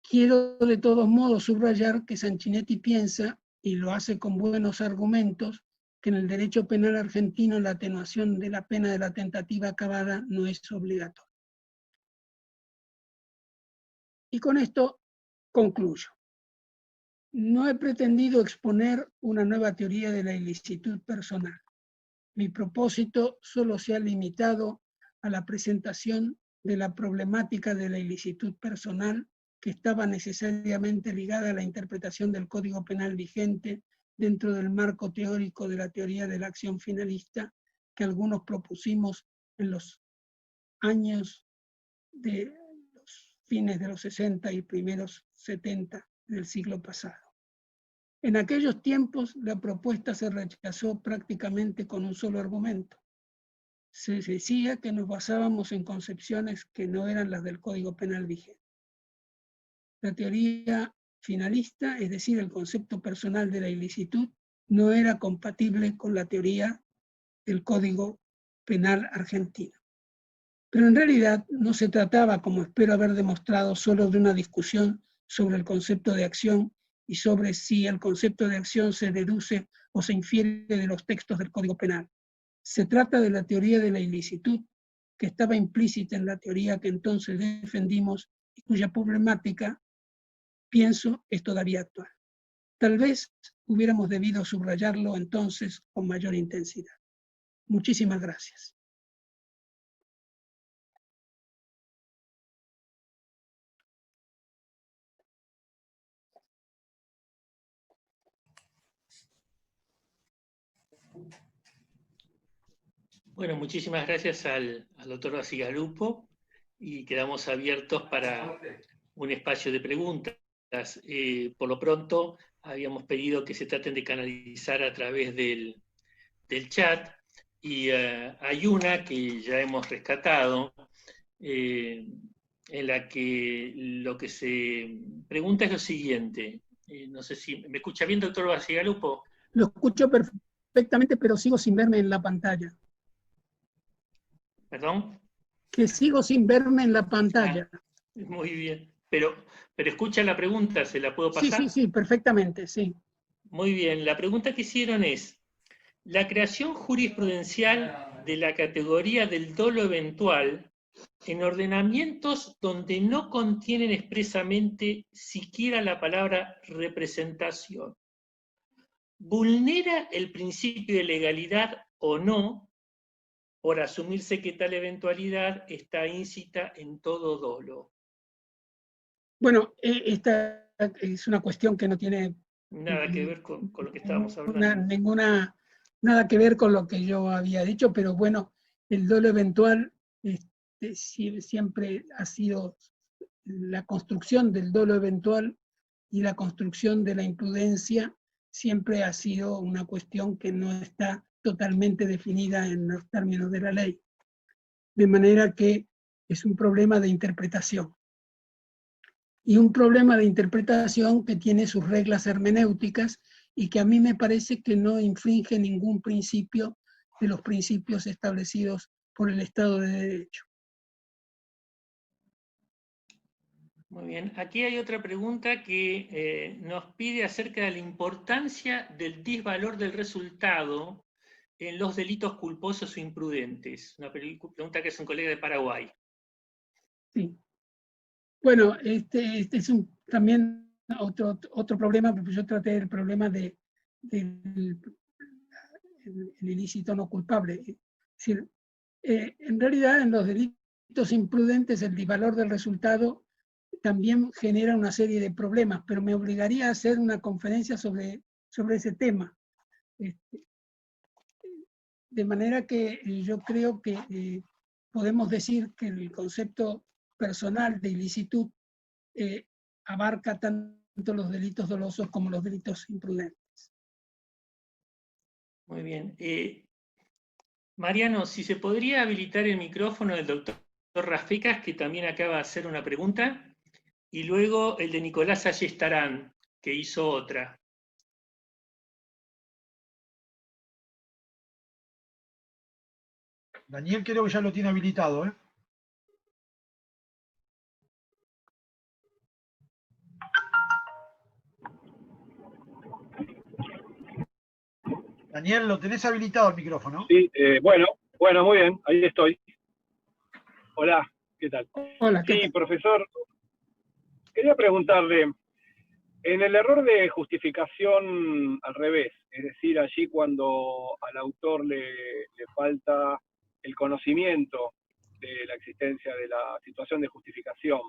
Quiero de todos modos subrayar que Sanchinetti piensa, y lo hace con buenos argumentos, que en el derecho penal argentino la atenuación de la pena de la tentativa acabada no es obligatoria. Y con esto concluyo. No he pretendido exponer una nueva teoría de la ilicitud personal. Mi propósito solo se ha limitado a la presentación de la problemática de la ilicitud personal que estaba necesariamente ligada a la interpretación del Código Penal vigente dentro del marco teórico de la teoría de la acción finalista que algunos propusimos en los años de los fines de los 60 y primeros 70 del siglo pasado. En aquellos tiempos la propuesta se rechazó prácticamente con un solo argumento. Se decía que nos basábamos en concepciones que no eran las del Código Penal vigente. La teoría finalista, es decir, el concepto personal de la ilicitud, no era compatible con la teoría del Código Penal argentino. Pero en realidad no se trataba, como espero haber demostrado, solo de una discusión sobre el concepto de acción y sobre si el concepto de acción se deduce o se infiere de los textos del Código Penal. Se trata de la teoría de la ilicitud, que estaba implícita en la teoría que entonces defendimos y cuya problemática, pienso, es todavía actual. Tal vez hubiéramos debido subrayarlo entonces con mayor intensidad. Muchísimas gracias. Bueno, muchísimas gracias al doctor Bacigalupo y quedamos abiertos para un espacio de preguntas. Por lo pronto, habíamos pedido que se traten de canalizar a través del chat y hay una que ya hemos rescatado, en la que lo que se pregunta es lo siguiente. No sé si me escucha bien, doctor Bacigalupo. Lo escucho perfectamente, pero sigo sin verme en la pantalla. ¿Perdón? Que sigo sin verme en la pantalla. Muy bien. Pero escucha la pregunta, ¿se la puedo pasar? Sí, perfectamente, sí. Muy bien. La pregunta que hicieron es: la creación jurisprudencial de la categoría del dolo eventual en ordenamientos donde no contienen expresamente siquiera la palabra representación, ¿vulnera el principio de legalidad o no, por asumirse que tal eventualidad está íncita en todo dolo? Bueno, esta es una cuestión que no tiene Nada que ver con lo que estábamos hablando. nada que ver con lo que yo había dicho, pero bueno, el dolo eventual siempre ha sido la construcción del dolo eventual y la construcción de la imprudencia siempre ha sido una cuestión que no está totalmente definida en los términos de la ley. De manera que es un problema de interpretación. Y un problema de interpretación que tiene sus reglas hermenéuticas y que a mí me parece que no infringe ningún principio de los principios establecidos por el Estado de Derecho. Muy bien. Aquí hay otra pregunta que nos pide acerca de la importancia del disvalor del resultado en los delitos culposos o imprudentes. Una pregunta que es un colega de Paraguay. Sí. Bueno, este es también otro problema, porque yo traté el problema del ilícito no culpable. Es decir, en realidad en los delitos imprudentes el disvalor del resultado también genera una serie de problemas, pero me obligaría a hacer una conferencia sobre ese tema. De manera que yo creo que podemos decir que el concepto personal de ilicitud abarca tanto los delitos dolosos como los delitos imprudentes. Muy bien. Mariano, si se podría habilitar el micrófono del doctor Rafecas, que también acaba de hacer una pregunta, y luego el de Nicolás Ayestarán, que hizo otra. Daniel creo que ya lo tiene habilitado, ¿eh? Daniel, ¿lo tenés habilitado el micrófono? Sí, bueno, muy bien, ahí estoy. Hola, ¿qué tal? Hola, ¿qué Sí, tal? profesor, quería preguntarle, en el error de justificación al revés, es decir, allí cuando al autor le falta el conocimiento de la existencia de la situación de justificación,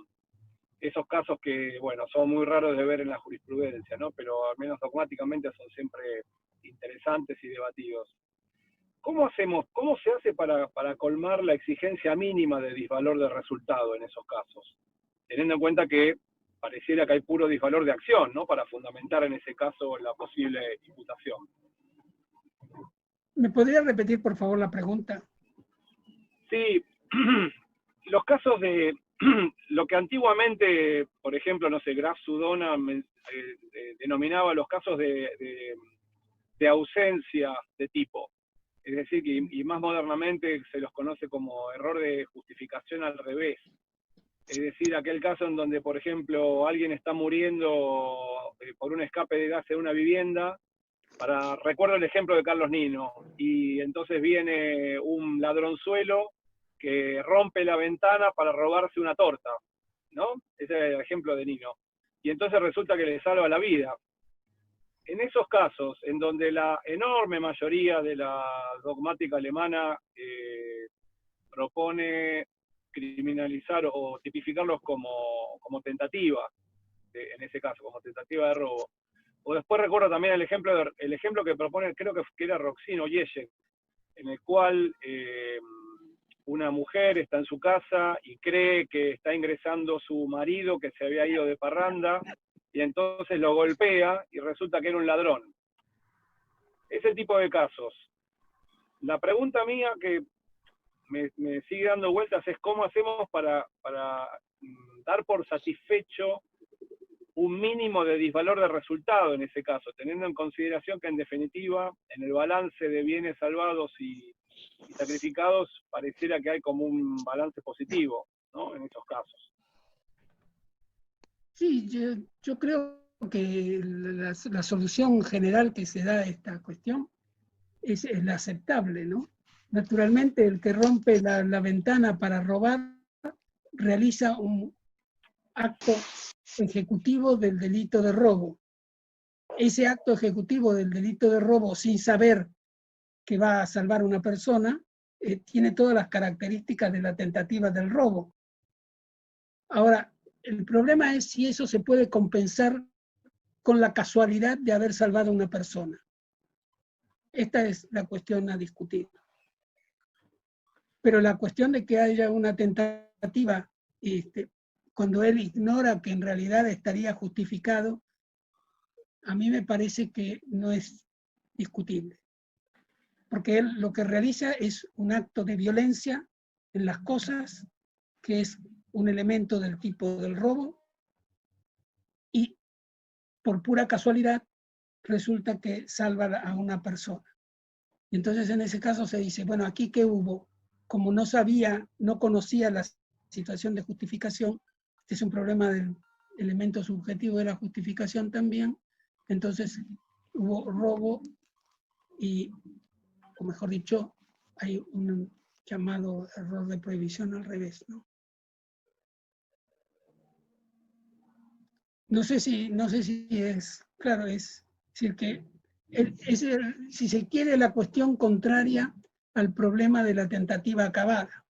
esos casos que, bueno, son muy raros de ver en la jurisprudencia, ¿no? Pero al menos dogmáticamente son siempre interesantes y debatidos. ¿Cómo hacemos, cómo se hace para colmar la exigencia mínima de disvalor de resultado en esos casos? Teniendo en cuenta que pareciera que hay puro disvalor de acción, ¿no? Para fundamentar en ese caso la posible imputación. ¿Me podría repetir, por favor, la pregunta? Sí, los casos de lo que antiguamente, por ejemplo, no sé, Graf Sudona denominaba los casos de ausencia de tipo. Es decir, que, y más modernamente se los conoce como error de justificación al revés. Es decir, aquel caso en donde, por ejemplo, alguien está muriendo por un escape de gas en una vivienda. Recuerdo el ejemplo de Carlos Nino, y entonces viene un ladronzuelo que rompe la ventana para robarse una torta, ¿no? Ese es el ejemplo de Nino. Y entonces resulta que le salva la vida. En esos casos, en donde la enorme mayoría de la dogmática alemana propone criminalizar o tipificarlos como tentativa, en ese caso, como tentativa de robo. O después recuerdo también el ejemplo que propone, creo que era Roxino Yeye, en el cual una mujer está en su casa y cree que está ingresando su marido que se había ido de parranda, y entonces lo golpea y resulta que era un ladrón. Ese tipo de casos. La pregunta mía que me sigue dando vueltas es cómo hacemos para dar por satisfecho un mínimo de disvalor de resultado en ese caso, teniendo en consideración que en definitiva en el balance de bienes salvados y sacrificados pareciera que hay como un balance positivo, ¿no? En esos casos. Sí, yo creo que la solución general que se da a esta cuestión es la aceptable, ¿no? Naturalmente, el que rompe la ventana para robar realiza un acto ejecutivo del delito de robo. Ese acto ejecutivo del delito de robo, sin saber que va a salvar a una persona, tiene todas las características de la tentativa del robo. Ahora, el problema es si eso se puede compensar con la casualidad de haber salvado a una persona. Esta es la cuestión a discutir. Pero la cuestión de que haya una tentativa, cuando él ignora que en realidad estaría justificado, a mí me parece que no es discutible. Porque él lo que realiza es un acto de violencia en las cosas, que es un elemento del tipo del robo, y por pura casualidad resulta que salva a una persona. Y entonces en ese caso se dice, bueno, aquí ¿qué hubo? Como no sabía, no conocía la situación de justificación, este es un problema del elemento subjetivo de la justificación también, entonces hubo robo y, o mejor dicho, hay un llamado error de prohibición al revés, ¿no? No sé si es, claro, es decir que si se quiere la cuestión contraria al problema de la tentativa acabada,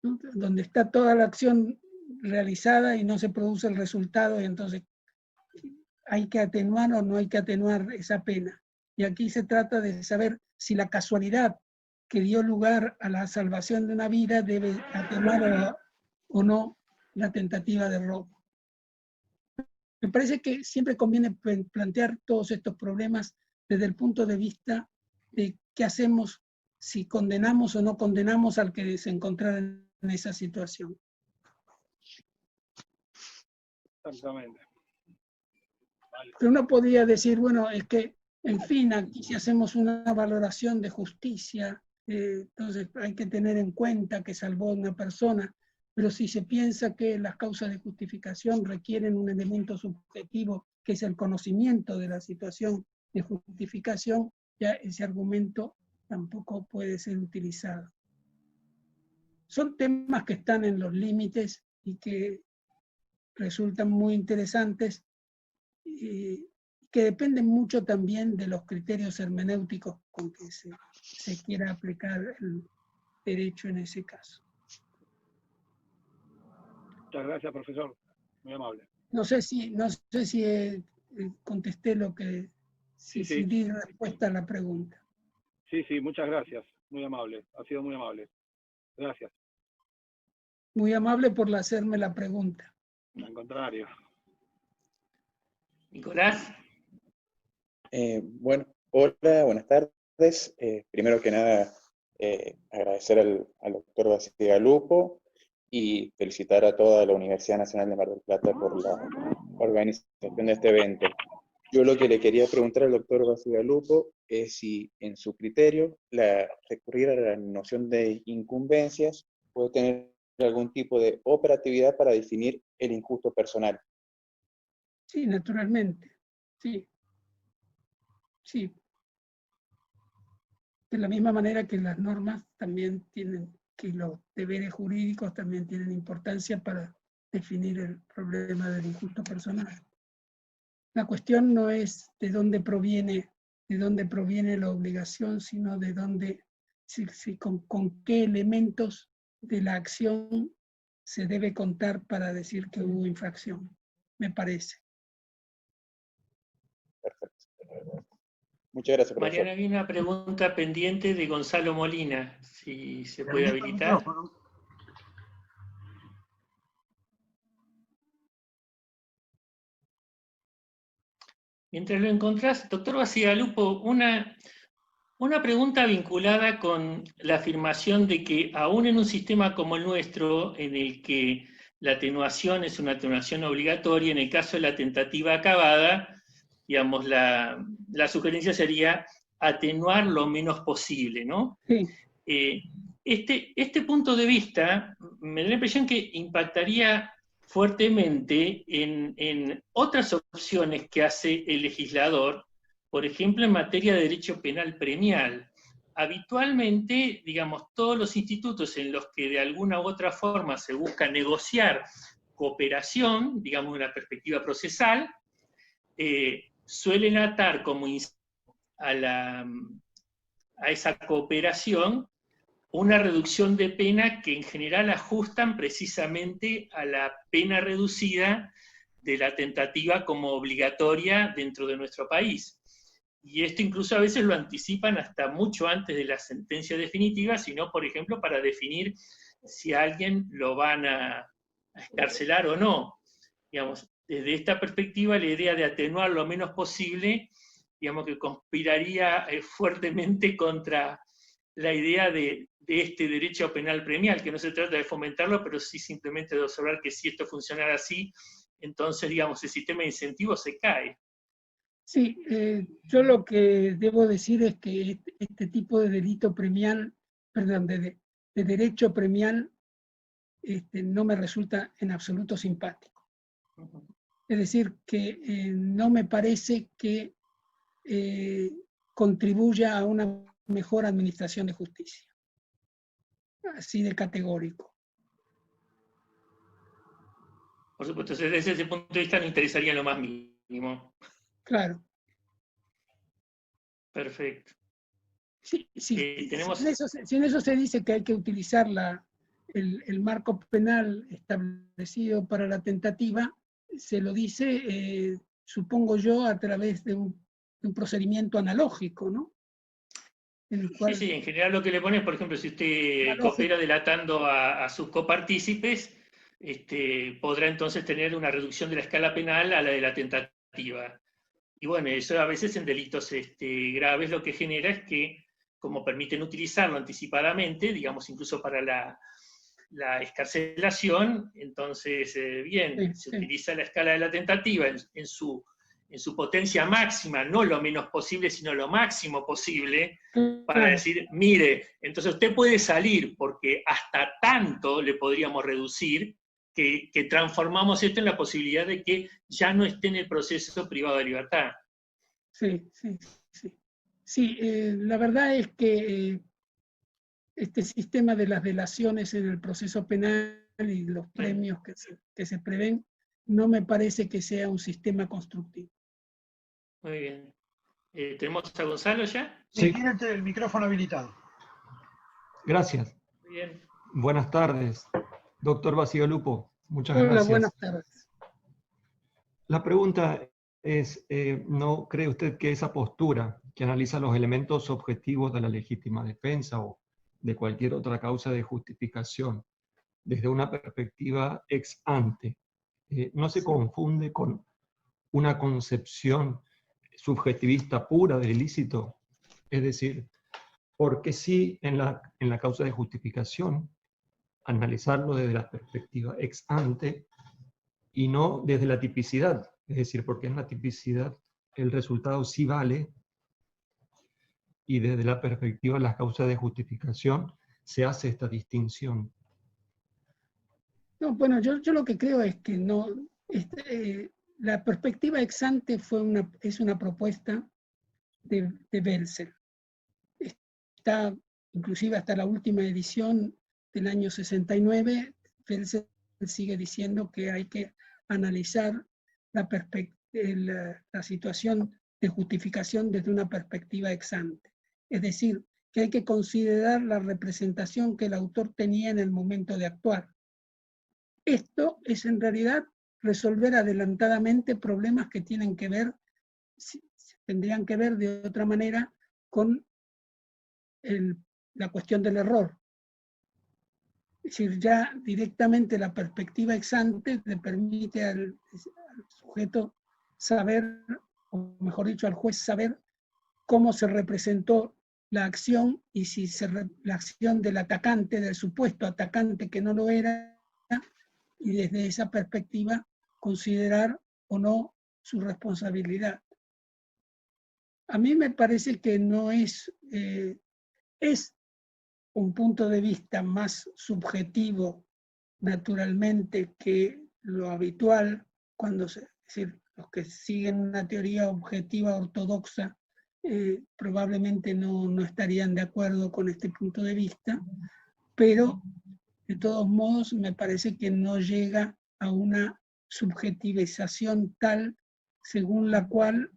¿no? Donde está toda la acción realizada y no se produce el resultado, y entonces hay que atenuar o no hay que atenuar esa pena. Y aquí se trata de saber si la casualidad que dio lugar a la salvación de una vida debe atenuar o no la tentativa de robo. Me parece que siempre conviene plantear todos estos problemas desde el punto de vista de qué hacemos, si condenamos o no condenamos al que se encontrara en esa situación. Exactamente. Vale. Pero uno podría decir, bueno, es que, en fin, aquí si hacemos una valoración de justicia, entonces hay que tener en cuenta que salvó a una persona, pero si se piensa que las causas de justificación requieren un elemento subjetivo, que es el conocimiento de la situación de justificación, ya ese argumento tampoco puede ser utilizado. Son temas que están en los límites y que resultan muy interesantes y que dependen mucho también de los criterios hermenéuticos con que se quiera aplicar el derecho en ese caso. Muchas gracias, profesor. Muy amable. No sé si contesté lo que, si di respuesta a la pregunta. Sí, muchas gracias. Muy amable. Ha sido muy amable. Gracias. Muy amable por hacerme la pregunta. Al contrario. Nicolás. Bueno, hola, buenas tardes. Primero que nada, agradecer al doctor Bacigalupo y felicitar a toda la Universidad Nacional de Mar del Plata por la organización de este evento. Yo lo que le quería preguntar al doctor Bacigalupo es si, en su criterio, recurrir a la noción de incumbencias puede tener algún tipo de operatividad para definir el injusto personal. Sí, naturalmente. Sí. Sí. De la misma manera que las normas también tienen, que los deberes jurídicos también tienen importancia para definir el problema del injusto personal. La cuestión no es de dónde proviene la obligación, sino de dónde, con qué elementos de la acción se debe contar para decir que hubo infracción, me parece. Perfecto. Muchas gracias, profesor. Mariana, había una pregunta pendiente de Gonzalo Molina, si se puede habilitar. Mientras lo encontrás, doctor Bacigalupo, una pregunta vinculada con la afirmación de que aún en un sistema como el nuestro, en el que la atenuación es una atenuación obligatoria, en el caso de la tentativa acabada, digamos, la sugerencia sería atenuar lo menos posible, ¿no? Sí. Este punto de vista me da la impresión que impactaría fuertemente en otras opciones que hace el legislador, por ejemplo, en materia de derecho penal premial. Habitualmente, digamos, todos los institutos en los que de alguna u otra forma se busca negociar cooperación, digamos, de una perspectiva procesal, suelen atar como a esa cooperación una reducción de pena que en general ajustan precisamente a la pena reducida de la tentativa como obligatoria dentro de nuestro país. Y esto incluso a veces lo anticipan hasta mucho antes de la sentencia definitiva, sino, por ejemplo, para definir si a alguien lo van a excarcelar o no. Digamos, desde esta perspectiva, la idea de atenuar lo menos posible, digamos que conspiraría fuertemente contra la idea de este derecho penal premial, que no se trata de fomentarlo, pero sí simplemente de observar que si esto funcionara así, entonces, digamos, el sistema de incentivos se cae. Sí, yo lo que debo decir es que este tipo de delito premial, perdón, de derecho premial, no me resulta en absoluto simpático. Es decir, que no me parece que contribuya a una mejor administración de justicia. Así de categórico. Por supuesto, desde ese punto de vista nos interesaría lo más mínimo. Claro. Perfecto. Sí, sí. Si en eso se dice que hay que utilizar el marco penal establecido para la tentativa, se lo dice, supongo yo, a través de un procedimiento analógico, ¿no? En el cual, sí, en general lo que le pone, por ejemplo, si usted coopera delatando a sus copartícipes, podrá entonces tener una reducción de la escala penal a la de la tentativa. Y bueno, eso a veces en delitos graves lo que genera es que, como permiten utilizarlo anticipadamente, digamos incluso para la excarcelación, entonces, bien, se utiliza la escala de la tentativa en su potencia máxima, no lo menos posible, sino lo máximo posible, para decir, mire, entonces usted puede salir, porque hasta tanto le podríamos reducir, que transformamos esto en la posibilidad de que ya no esté en el proceso privado de libertad. Sí. Sí, la verdad es que este sistema de las delaciones en el proceso penal y los premios que se prevén, no me parece que sea un sistema constructivo. Muy bien. ¿Tenemos a Gonzalo ya? Sí, tiene el micrófono habilitado. Gracias. Muy bien. Buenas tardes, doctor Bacigalupo. Muchas gracias. Buenas tardes. La pregunta es, ¿no cree usted que esa postura que analiza los elementos objetivos de la legítima defensa o de cualquier otra causa de justificación desde una perspectiva ex ante, no se confunde con una concepción subjetivista pura del ilícito? Es decir, porque sí en la causa de justificación analizarlo desde la perspectiva ex ante y no desde la tipicidad, es decir, porque en la tipicidad el resultado sí vale y desde la perspectiva de las causas de justificación se hace esta distinción. No, bueno, yo lo que creo es que no, la perspectiva ex ante es una propuesta de Belzel. Está, inclusive hasta la última edición del año 69, Belzel sigue diciendo que hay que analizar la situación de justificación desde una perspectiva ex ante. Es decir, que hay que considerar la representación que el autor tenía en el momento de actuar. Esto es en realidad resolver adelantadamente problemas que tienen que ver, tendrían que ver de otra manera con la cuestión del error. Es decir, ya directamente la perspectiva ex ante le permite al sujeto saber, o mejor dicho, al juez saber cómo se representó la acción y si la acción del atacante, del supuesto atacante que no lo era, y desde esa perspectiva considerar o no su responsabilidad. A mí me parece que no es un punto de vista más subjetivo, naturalmente, que lo habitual, es decir, los que siguen una teoría objetiva ortodoxa probablemente no estarían de acuerdo con este punto de vista, pero de todos modos me parece que no llega a una subjetivización tal según la cual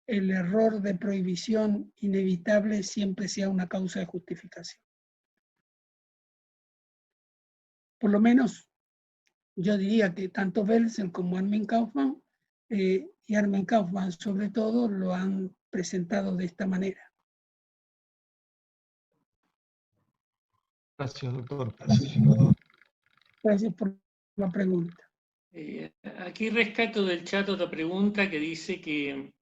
el error de prohibición inevitable siempre sea una causa de justificación. Por lo menos yo diría que tanto Belzel como Armin Kaufmann, y Armin Kaufmann sobre todo, lo han presentado de esta manera. Gracias, doctor. Gracias por la pregunta. Aquí rescato del chat otra pregunta que dice que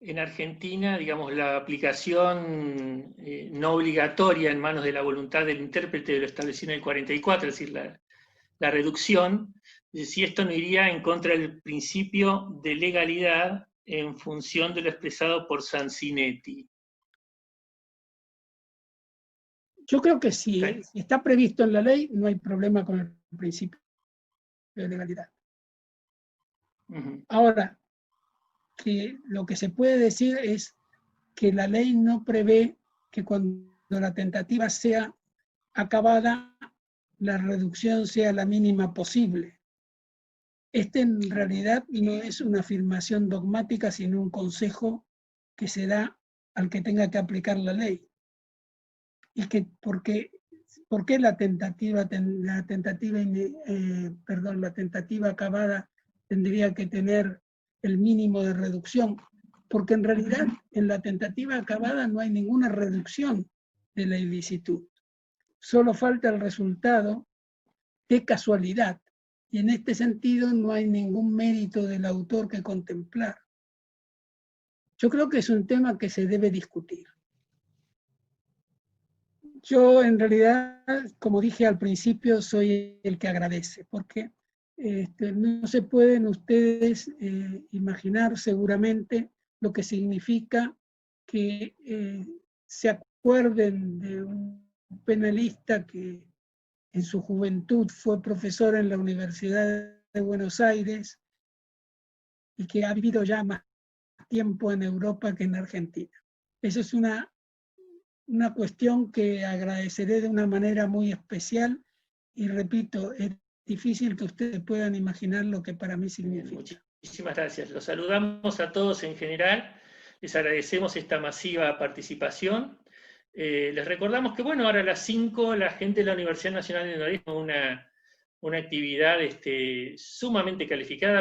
en Argentina, digamos, la aplicación no obligatoria en manos de la voluntad del intérprete lo establecido en el 44, es decir, la reducción, si esto no iría en contra del principio de legalidad en función de lo expresado por Sansinetti. Yo creo que si está previsto en la ley, no hay problema con el principio de legalidad. Ahora, que lo que se puede decir es que la ley no prevé que cuando la tentativa sea acabada, la reducción sea la mínima posible. Este en realidad no es una afirmación dogmática, sino un consejo que se da al que tenga que aplicar la ley. Y que ¿por qué la tentativa acabada tendría que tener el mínimo de reducción? Porque en realidad en la tentativa acabada no hay ninguna reducción de la ilicitud. Solo falta el resultado de casualidad, Y en este sentido no hay ningún mérito del autor que contemplar. Yo creo que es un tema que se debe discutir. Yo en realidad, como dije al principio, soy el que agradece, porque no se pueden ustedes imaginar seguramente lo que significa que se acuerden de un penalista que en su juventud fue profesor en la Universidad de Buenos Aires y que ha vivido ya más tiempo en Europa que en Argentina. Eso es una cuestión que agradeceré de una manera muy especial y repito, es difícil que ustedes puedan imaginar lo que para mí significa. Muchísimas gracias. Los saludamos a todos en general. Les agradecemos esta masiva participación. Les recordamos que, bueno, ahora a las 5 la gente de la Universidad Nacional de Noroeste tiene una actividad sumamente calificada.